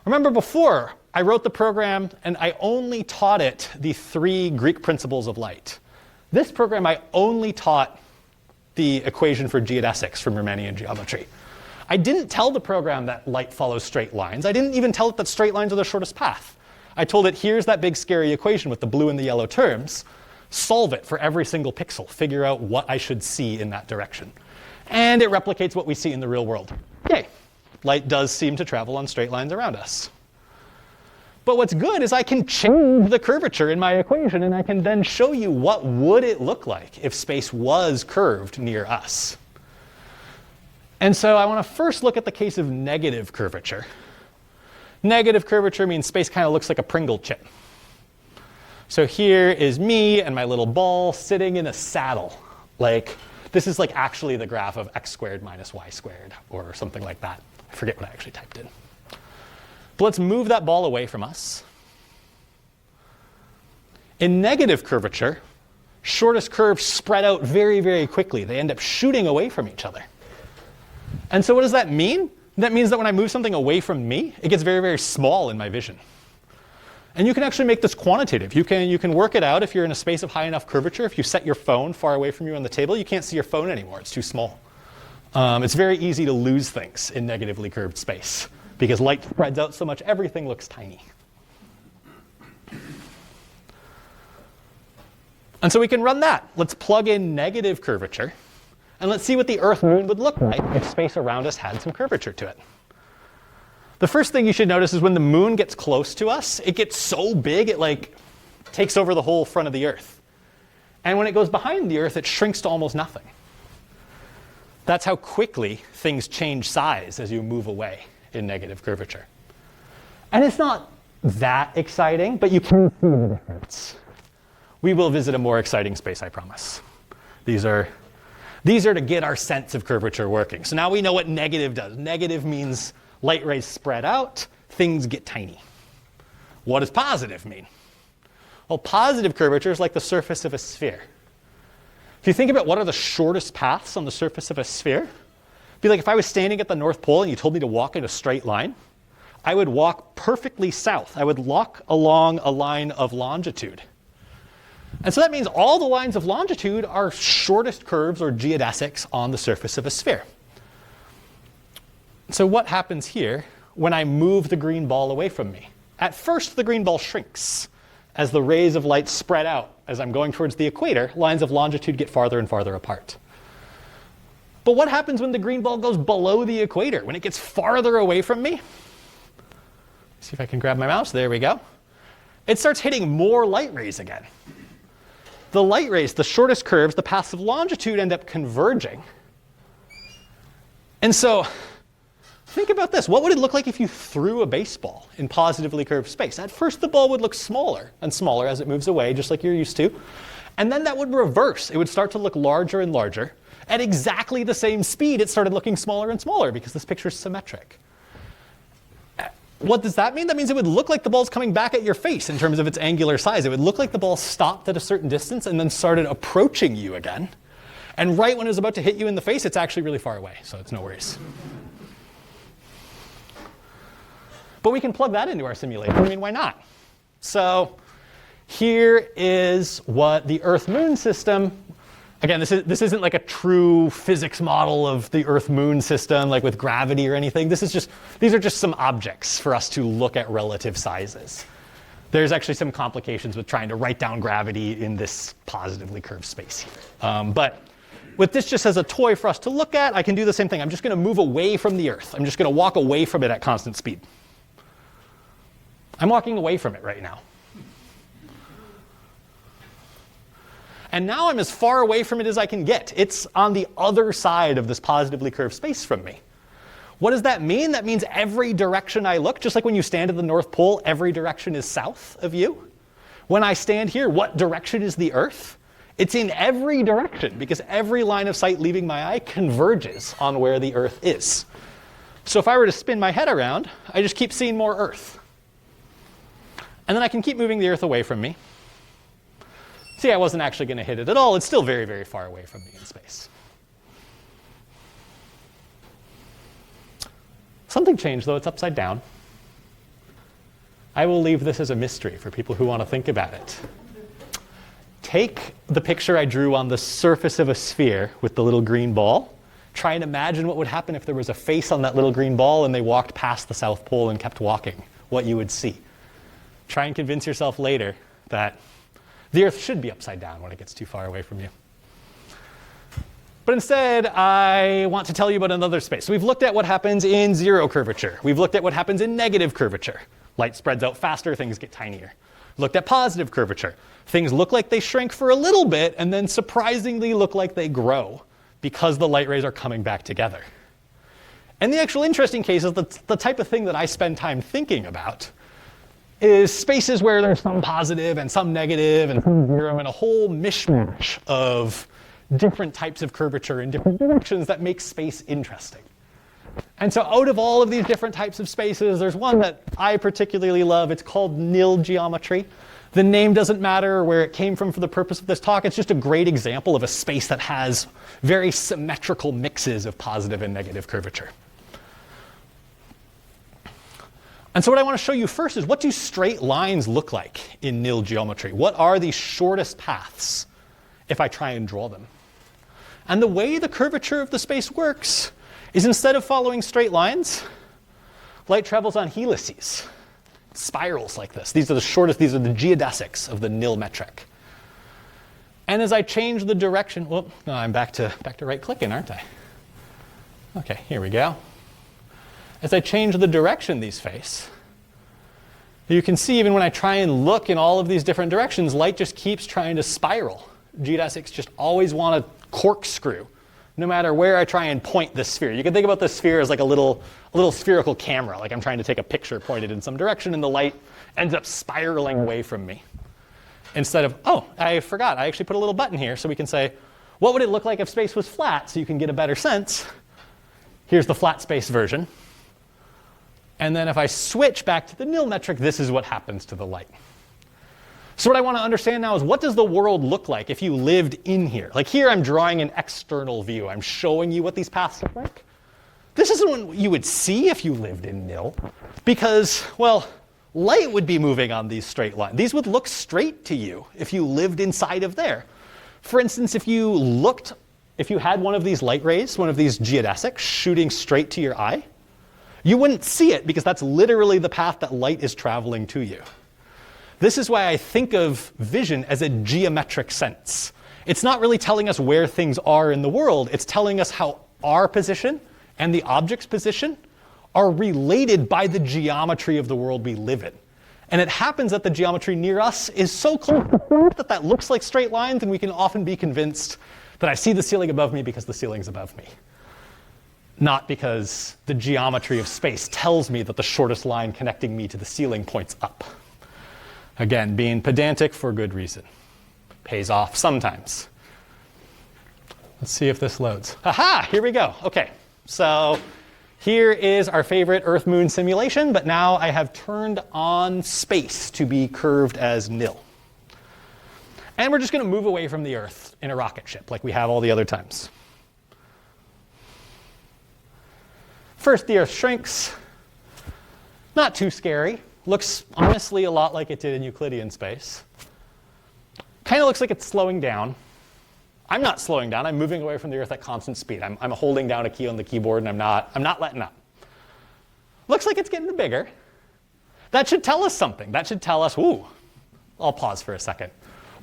remember before, I wrote the program and I only taught it the 3 Greek principles of light. This program, I only taught the equation for geodesics from Riemannian geometry. I didn't tell the program that light follows straight lines. I didn't even tell it that straight lines are the shortest path. I told it, here's that big scary equation with the blue and the yellow terms. Solve it for every single pixel. Figure out what I should see in that direction. And it replicates what we see in the real world. Yay. Light does seem to travel on straight lines around us. But what's good is I can change the curvature in my equation, and I can then show you what would it look like if space was curved near us. And so I want to first look at the case of negative curvature. Negative curvature means space kind of looks like a Pringle chip. So here is me and my little ball sitting in a saddle. Like, this is like actually the graph of x squared minus y squared, or something like that. I forget what I actually typed in. But let's move that ball away from us. In negative curvature, shortest curves spread out very, very quickly. They end up shooting away from each other. And so what does that mean? That means that when I move something away from me, it gets very, very small in my vision. And you can actually make this quantitative. You can work it out if you're in a space of high enough curvature. If you set your phone far away from you on the table, you can't see your phone anymore. It's too small. It's very easy to lose things in negatively curved space because light spreads out so much, everything looks tiny. And so we can run that. Let's plug in negative curvature, and let's see what the Earth-Moon would look like if space around us had some curvature to it. The first thing you should notice is when the moon gets close to us, it gets so big it like takes over the whole front of the Earth. And when it goes behind the Earth, it shrinks to almost nothing. That's how quickly things change size as you move away in negative curvature. And it's not that exciting, but you can see the difference. We will visit a more exciting space, I promise. These are to get our sense of curvature working. So now we know what negative does. Negative means light rays spread out, things get tiny. What does positive mean? Well, positive curvature is like the surface of a sphere. If you think about what are the shortest paths on the surface of a sphere, it'd be like if I was standing at the North Pole and you told me to walk in a straight line, I would walk perfectly south. I would walk along a line of longitude. And so that means all the lines of longitude are shortest curves or geodesics on the surface of a sphere. So what happens here when I move the green ball away from me? At first, the green ball shrinks. As the rays of light spread out, as I'm going towards the equator, lines of longitude get farther and farther apart. But what happens when the green ball goes below the equator? When it gets farther away from me? See if I can grab my mouse. There we go. It starts hitting more light rays again. The light rays, the shortest curves, the paths of longitude end up converging. And so think about this. What would it look like if you threw a baseball in positively curved space? At first, the ball would look smaller and smaller as it moves away, just like you're used to. And then that would reverse. It would start to look larger and larger. At exactly the same speed, it started looking smaller and smaller because this picture is symmetric. What does that mean? That means it would look like the ball's coming back at your face in terms of its angular size. It would look like the ball stopped at a certain distance and then started approaching you again. And right when it was about to hit you in the face, it's actually really far away, so it's no worries. But we can plug that into our simulation. I mean, why not? So here is what the Earth-Moon system, again, this isn't like a true physics model of the Earth-Moon system, like with gravity or anything. These are just some objects for us to look at relative sizes. There's actually some complications with trying to write down gravity in this positively curved space here. But with this just as a toy for us to look at, I can do the same thing. I'm just going to move away from the Earth. I'm just going to walk away from it at constant speed. I'm walking away from it right now. And now I'm as far away from it as I can get. It's on the other side of this positively curved space from me. What does that mean? That means every direction I look, just like when you stand at the North Pole, every direction is south of you. When I stand here, what direction is the Earth? It's in every direction, because every line of sight leaving my eye converges on where the Earth is. So if I were to spin my head around, I just keep seeing more Earth. And then I can keep moving the Earth away from me. See, I wasn't actually going to hit it at all. It's still very, very far away from me in space. Something changed, though. It's upside down. I will leave this as a mystery for people who want to think about it. Take the picture I drew on the surface of a sphere with the little green ball. Try and imagine what would happen if there was a face on that little green ball and they walked past the South Pole and kept walking, what you would see. Try and convince yourself later that the Earth should be upside down when it gets too far away from you. But instead, I want to tell you about another space. So we've looked at what happens in zero curvature. We've looked at what happens in negative curvature. Light spreads out faster, things get tinier. Looked at positive curvature. Things look like they shrink for a little bit and then surprisingly look like they grow because the light rays are coming back together. And the actual interesting case is the type of thing that I spend time thinking about is spaces where there's some positive and some negative and some zero and a whole mishmash of different types of curvature in different directions that makes space interesting. And so out of all of these different types of spaces, there's one that I particularly love. It's called nil geometry. The name doesn't matter where it came from for the purpose of this talk. It's just a great example of a space that has very symmetrical mixes of positive and negative curvature. And so what I want to show you first is, what do straight lines look like in nil geometry? What are the shortest paths if I try and draw them? And the way the curvature of the space works is, instead of following straight lines, light travels on helices, spirals like this. These are the shortest, these are the geodesics of the nil metric. And as I change the direction, well, no, I'm back to right clicking, aren't I? Okay, here we go. As I change the direction these face, you can see even when I try and look in all of these different directions, light just keeps trying to spiral. Geodesics just always want to corkscrew, no matter where I try and point the sphere. You can think about the sphere as like a little spherical camera, like I'm trying to take a picture pointed in some direction, and the light ends up spiraling away from me. Instead of, oh, I forgot, I actually put a little button here so we can say, what would it look like if space was flat, so you can get a better sense. Here's the flat space version. And then if I switch back to the nil metric, this is what happens to the light. So what I want to understand now is, what does the world look like if you lived in here? Like here I'm drawing an external view. I'm showing you what these paths look like. This isn't what you would see if you lived in nil, because, well, light would be moving on these straight lines. These would look straight to you if you lived inside of there. For instance, if you had one of these light rays, one of these geodesics shooting straight to your eye, you wouldn't see it because that's literally the path that light is traveling to you. This is why I think of vision as a geometric sense. It's not really telling us where things are in the world. It's telling us how our position and the object's position are related by the geometry of the world we live in. And it happens that the geometry near us is so close to flat that that looks like straight lines, and we can often be convinced that I see the ceiling above me because the ceiling's above me. Not because the geometry of space tells me that the shortest line connecting me to the ceiling points up. Again, being pedantic for good reason. Pays off sometimes. Let's see if this loads. Aha! Here we go. Okay, so here is our favorite Earth-Moon simulation, but now I have turned on space to be curved as nil. And we're just going to move away from the Earth in a rocket ship like we have all the other times. First, the Earth shrinks. Not too scary. Looks honestly a lot like it did in Euclidean space. Kind of looks like it's slowing down. I'm not slowing down. I'm moving away from the Earth at constant speed. I'm holding down a key on the keyboard, and I'm not letting up. Looks like it's getting bigger. That should tell us something. That should tell us, ooh, I'll pause for a second.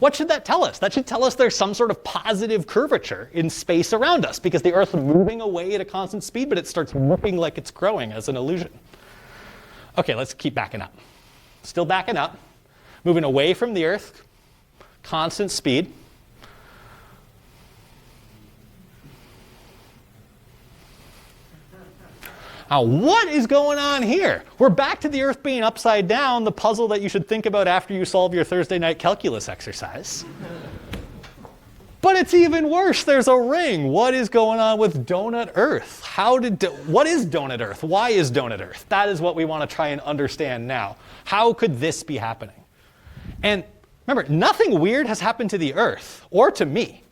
What should that tell us? That should tell us there's some sort of positive curvature in space around us, because the Earth's moving away at a constant speed, but it starts looking like it's growing as an illusion. Okay, let's keep backing up. Still backing up, moving away from the Earth, constant speed. Now, what is going on here? We're back to the Earth being upside down, the puzzle that you should think about after you solve your Thursday night calculus exercise. But it's even worse. There's a ring. What is going on with Donut Earth? What is Donut Earth? Why is Donut Earth? That is what we want to try and understand now. How could this be happening? And remember, nothing weird has happened to the Earth or to me.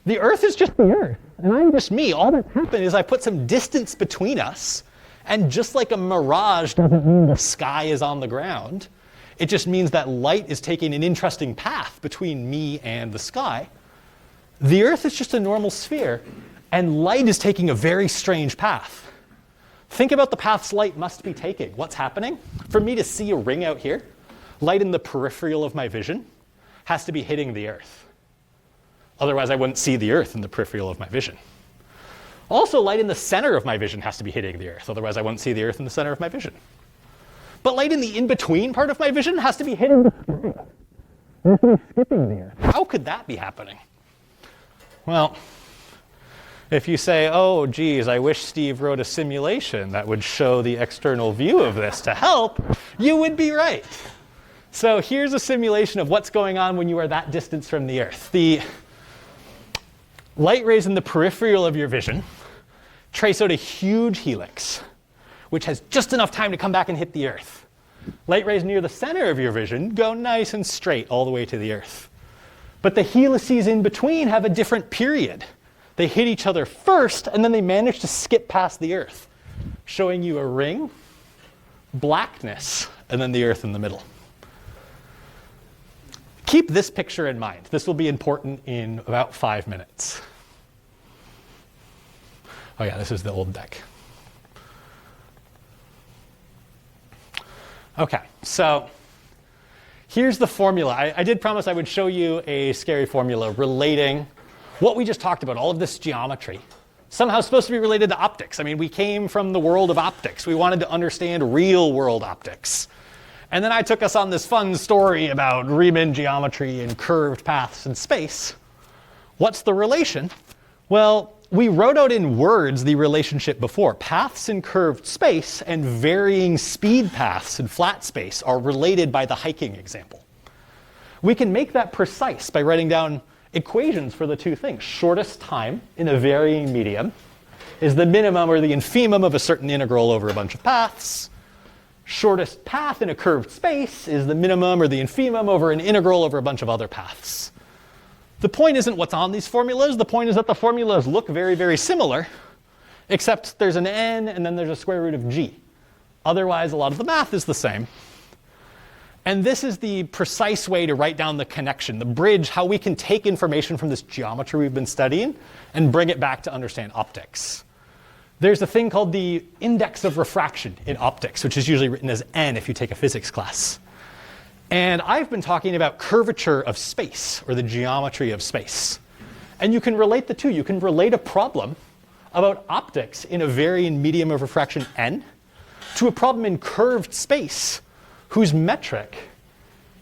The Earth is just the Earth, and I'm just me. All that's happened is I put some distance between us, and just like a mirage doesn't mean the sky is on the ground, it just means that light is taking an interesting path between me and the sky. The Earth is just a normal sphere, and light is taking a very strange path. Think about the paths light must be taking. What's happening? For me to see a ring out here, light in the peripheral of my vision has to be hitting the Earth. Otherwise, I wouldn't see the Earth in the peripheral of my vision. Also, light in the center of my vision has to be hitting the Earth. Otherwise, I wouldn't see the Earth in the center of my vision. But light in the in-between part of my vision has to be hitting the sky. It has to be skipping the Earth. How could that be happening? Well, if you say, oh, geez, I wish Steve wrote a simulation that would show the external view of this to help, you would be right. So here's a simulation of what's going on when you are that distance from the Earth. The light rays in the peripheral of your vision trace out a huge helix, which has just enough time to come back and hit the Earth. Light rays near the center of your vision go nice and straight all the way to the Earth. But the helices in between have a different period. They hit each other first, and then they manage to skip past the Earth, showing you a ring, blackness, and then the Earth in the middle. Keep this picture in mind. This will be important in about 5 minutes. Oh yeah, this is the old deck. Okay, so here's the formula. I did promise I would show you a scary formula relating what we just talked about, all of this geometry, somehow supposed to be related to optics. I mean, we came from the world of optics. We wanted to understand real world optics. And then I took us on this fun story about Riemann geometry and curved paths in space. What's the relation? Well, we wrote out in words the relationship before. Paths in curved space and varying speed paths in flat space are related by the hiking example. We can make that precise by writing down equations for the two things. Shortest time in a varying medium is the minimum or the infimum of a certain integral over a bunch of paths. Shortest path in a curved space is the minimum or the infimum over an integral over a bunch of other paths. The point isn't what's on these formulas. The point is that the formulas look very, very similar, except there's an n and then there's a square root of g. Otherwise, a lot of the math is the same. And this is the precise way to write down the connection, the bridge, how we can take information from this geometry we've been studying and bring it back to understand optics. There's a thing called the index of refraction in optics, which is usually written as n if you take a physics class. And I've been talking about curvature of space, or the geometry of space. And you can relate the two. You can relate a problem about optics in a varying medium of refraction n to a problem in curved space whose metric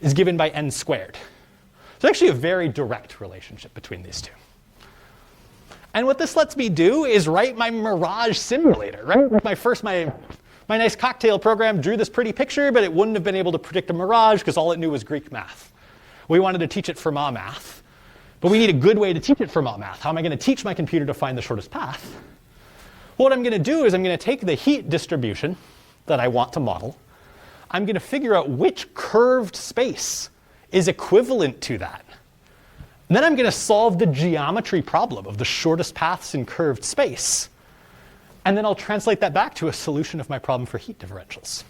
is given by n squared. There's actually a very direct relationship between these two. And what this lets me do is write my Mirage simulator, right? My nice cocktail program drew this pretty picture, but it wouldn't have been able to predict a mirage because all it knew was Greek math. We wanted to teach it Fermat math, but we need a good way to teach it Fermat math. How am I going to teach my computer to find the shortest path? Well, what I'm going to do is I'm going to take the heat distribution that I want to model. I'm going to figure out which curved space is equivalent to that. And then I'm going to solve the geometry problem of the shortest paths in curved space. And then I'll translate that back to a solution of my problem for heat differentials.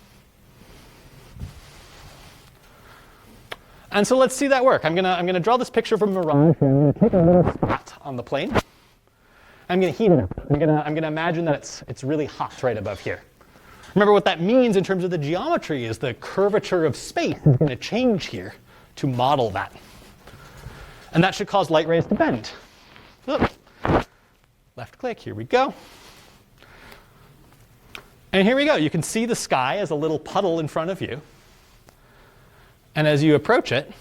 And so let's see that work. I'm going to draw this picture of a mirage. I'm going to take a little spot on the plane. I'm going to heat it up. I'm going to imagine that it's really hot right above here. Remember what that means in terms of the geometry is the curvature of space is going to change here to model that. And that should cause light rays to bend. Look. Left click, here we go. And here we go. You can see the sky as a little puddle in front of you. And as you approach it,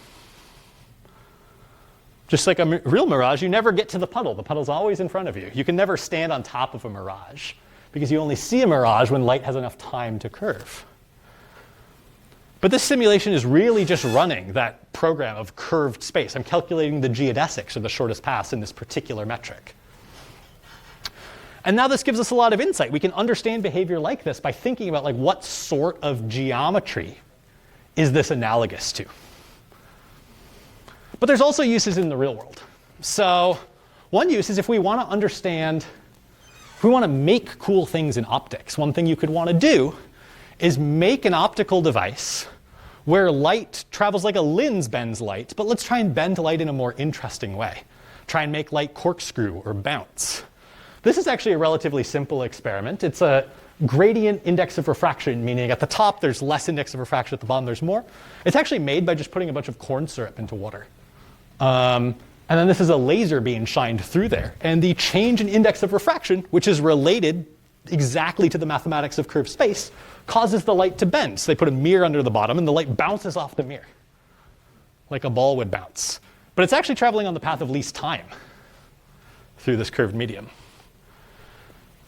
just like a real mirage, you never get to the puddle. The puddle's always in front of you. You can never stand on top of a mirage. because you only see a mirage when light has enough time to curve. But this simulation is really just running that program of curved space. I'm calculating the geodesics, or the shortest paths, in this particular metric. And now this gives us a lot of insight. We can understand behavior like this by thinking about like what sort of geometry is this analogous to. But there's also uses in the real world. So one use is if we want to understand, if we want to make cool things in optics, one thing you could want to do is make an optical device where light travels like a lens bends light, but let's try and bend light in a more interesting way. Try and make light corkscrew or bounce. This is actually a relatively simple experiment. It's a gradient index of refraction, meaning at the top there's less index of refraction, at the bottom there's more. It's actually made by just putting a bunch of corn syrup into water. And then this is a laser being shined through there. And the change in index of refraction, which is related exactly to the mathematics of curved space, causes the light to bend. So they put a mirror under the bottom, and the light bounces off the mirror, like a ball would bounce. But it's actually traveling on the path of least time through this curved medium.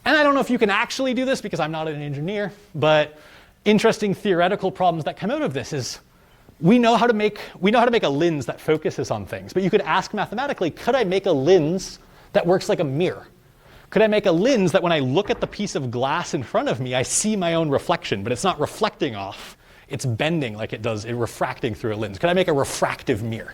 And I don't know if you can actually do this because I'm not an engineer, but interesting theoretical problems that come out of this is we know how to make a lens that focuses on things. But you could ask mathematically, could I make a lens that works like a mirror? Could I make a lens that when I look at the piece of glass in front of me, I see my own reflection, but it's not reflecting off. It's bending like it does, refracting through a lens. Could I make a refractive mirror?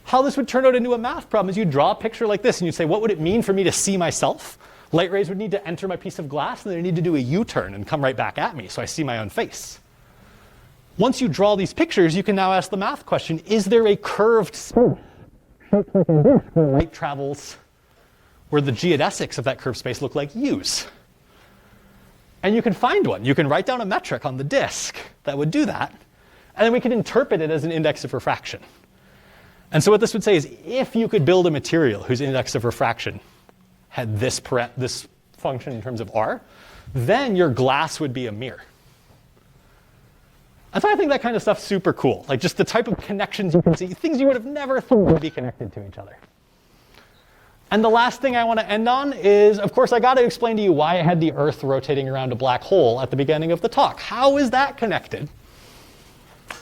How this would turn out into a math problem is you draw a picture like this and you say, what would it mean for me to see myself? Light rays would need to enter my piece of glass and they need to do a U-turn and come right back at me so I see my own face. Once you draw these pictures, you can now ask the math question, is there a curved space shaped like a disk where light travels, where the geodesics of that curved space look like U's? And you can find one. You can write down a metric on the disk that would do that, and then we can interpret it as an index of refraction. And so what this would say is if you could build a material whose index of refraction had this function in terms of R, then your glass would be a mirror. And so I think that kind of stuff's super cool. Like just the type of connections you can see, things you would have never thought would be connected to each other. And the last thing I want to end on is, of course, I got to explain to you why I had the Earth rotating around a black hole at the beginning of the talk. How is that connected?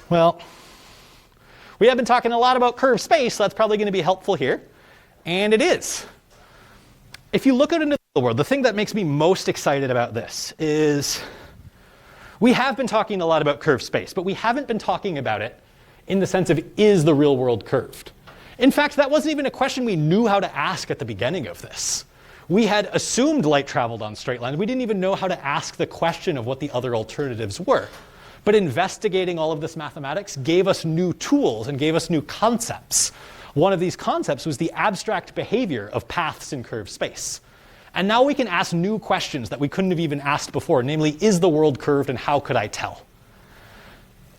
Well, we have been talking a lot about curved space, so that's probably going to be helpful here. And it is. If you look out into the world, the thing that makes me most excited about this is we have been talking a lot about curved space, but we haven't been talking about it in the sense of, is the real world curved? In fact, that wasn't even a question we knew how to ask at the beginning of this. We had assumed light traveled on straight lines. We didn't even know how to ask the question of what the other alternatives were. But investigating all of this mathematics gave us new tools and gave us new concepts. One of these concepts was the abstract behavior of paths in curved space. And now we can ask new questions that we couldn't have even asked before, namely, is the world curved and how could I tell?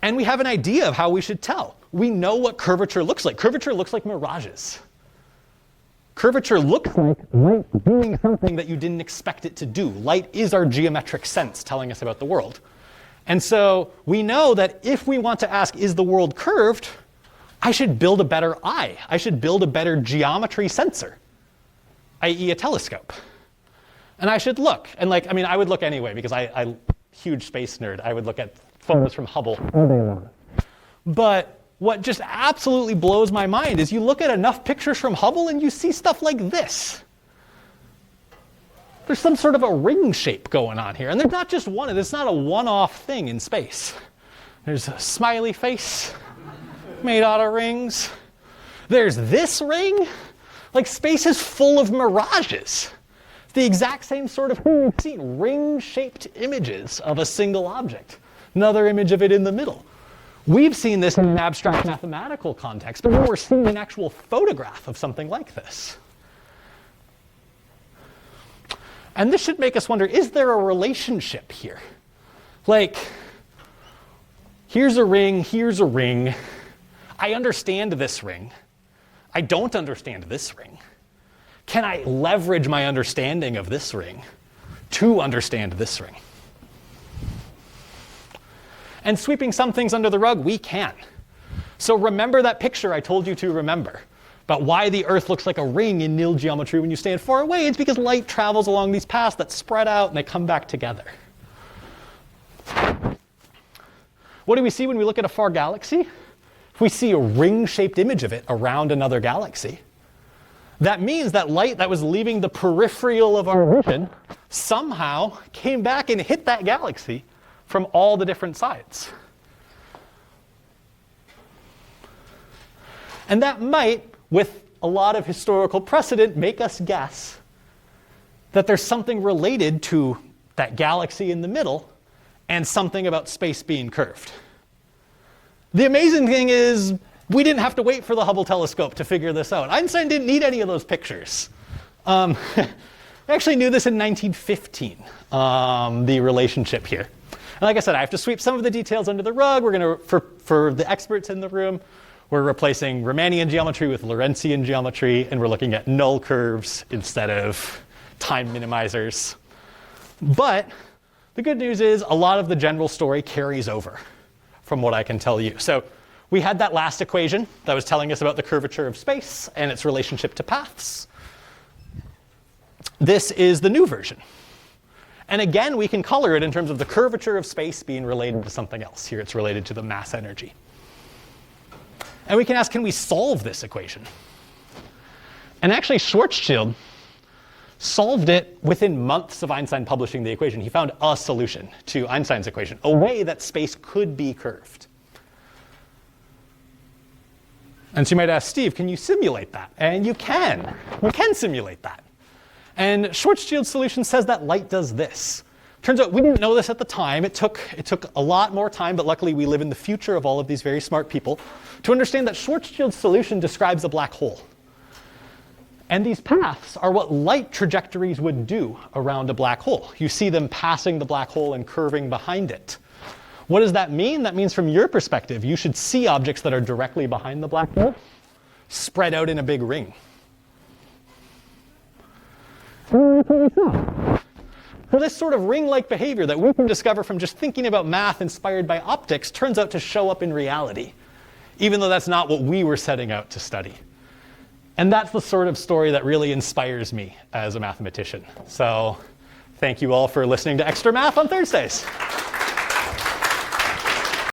And we have an idea of how we should tell. We know what curvature looks like. Curvature looks like mirages. Curvature looks like light doing something that you didn't expect it to do. Light is our geometric sense telling us about the world. And so we know that if we want to ask, is the world curved, I should build a better eye. I should build a better geometry sensor, i.e. a telescope. And I should look. And I would look anyway because I'm a huge space nerd. I would look at photos from Hubble all day long. But what just absolutely blows my mind is you look at enough pictures from Hubble and you see stuff like this. There's some sort of a ring shape going on here. And there's not just one. It's not a one-off thing in space. There's a smiley face made out of rings. There's this ring. Like, space is full of mirages. It's the exact same sort of thing you've seen. Ring-shaped images of a single object. Another image of it in the middle. We've seen this in an abstract mathematical context, but we're seeing an actual photograph of something like this. And this should make us wonder, is there a relationship here? Like, here's a ring, here's a ring. I understand this ring. I don't understand this ring. Can I leverage my understanding of this ring to understand this ring? And sweeping some things under the rug, we can. So remember that picture I told you to remember. about why the Earth looks like a ring in nil geometry when you stand far away. It's because light travels along these paths that spread out and they come back together. What do we see when we look at a far galaxy? If we see a ring-shaped image of it around another galaxy, that means that light that was leaving the peripheral of our vision somehow came back and hit that galaxy from all the different sides. And that might, with a lot of historical precedent, make us guess that there's something related to that galaxy in the middle and something about space being curved. The amazing thing is, we didn't have to wait for the Hubble telescope to figure this out. Einstein didn't need any of those pictures. I actually knew this in 1915, the relationship here. And like I said, I have to sweep some of the details under the rug. We're going to, for the experts in the room, we're replacing Riemannian geometry with Lorentzian geometry, and we're looking at null curves instead of time minimizers. But the good news is a lot of the general story carries over from what I can tell you. So we had that last equation that was telling us about the curvature of space and its relationship to paths. This is the new version. And again, we can color it in terms of the curvature of space being related to something else. Here it's related to the mass energy. And we can ask, can we solve this equation? And actually, Schwarzschild solved it within months of Einstein publishing the equation. He found a solution to Einstein's equation, a way that space could be curved. And so you might ask, Steve, can you simulate that? And you can. You can simulate that. And Schwarzschild's solution says that light does this. Turns out we didn't know this at the time. It took a lot more time, but luckily we live in the future of all of these very smart people to understand that Schwarzschild's solution describes a black hole. And these paths are what light trajectories would do around a black hole. You see them passing the black hole and curving behind it. What does that mean? That means from your perspective, you should see objects that are directly behind the black hole spread out in a big ring. So this sort of ring-like behavior that we can discover from just thinking about math inspired by optics turns out to show up in reality, even though that's not what we were setting out to study. And that's the sort of story that really inspires me as a mathematician. So thank you all for listening to Extra Math on Thursdays.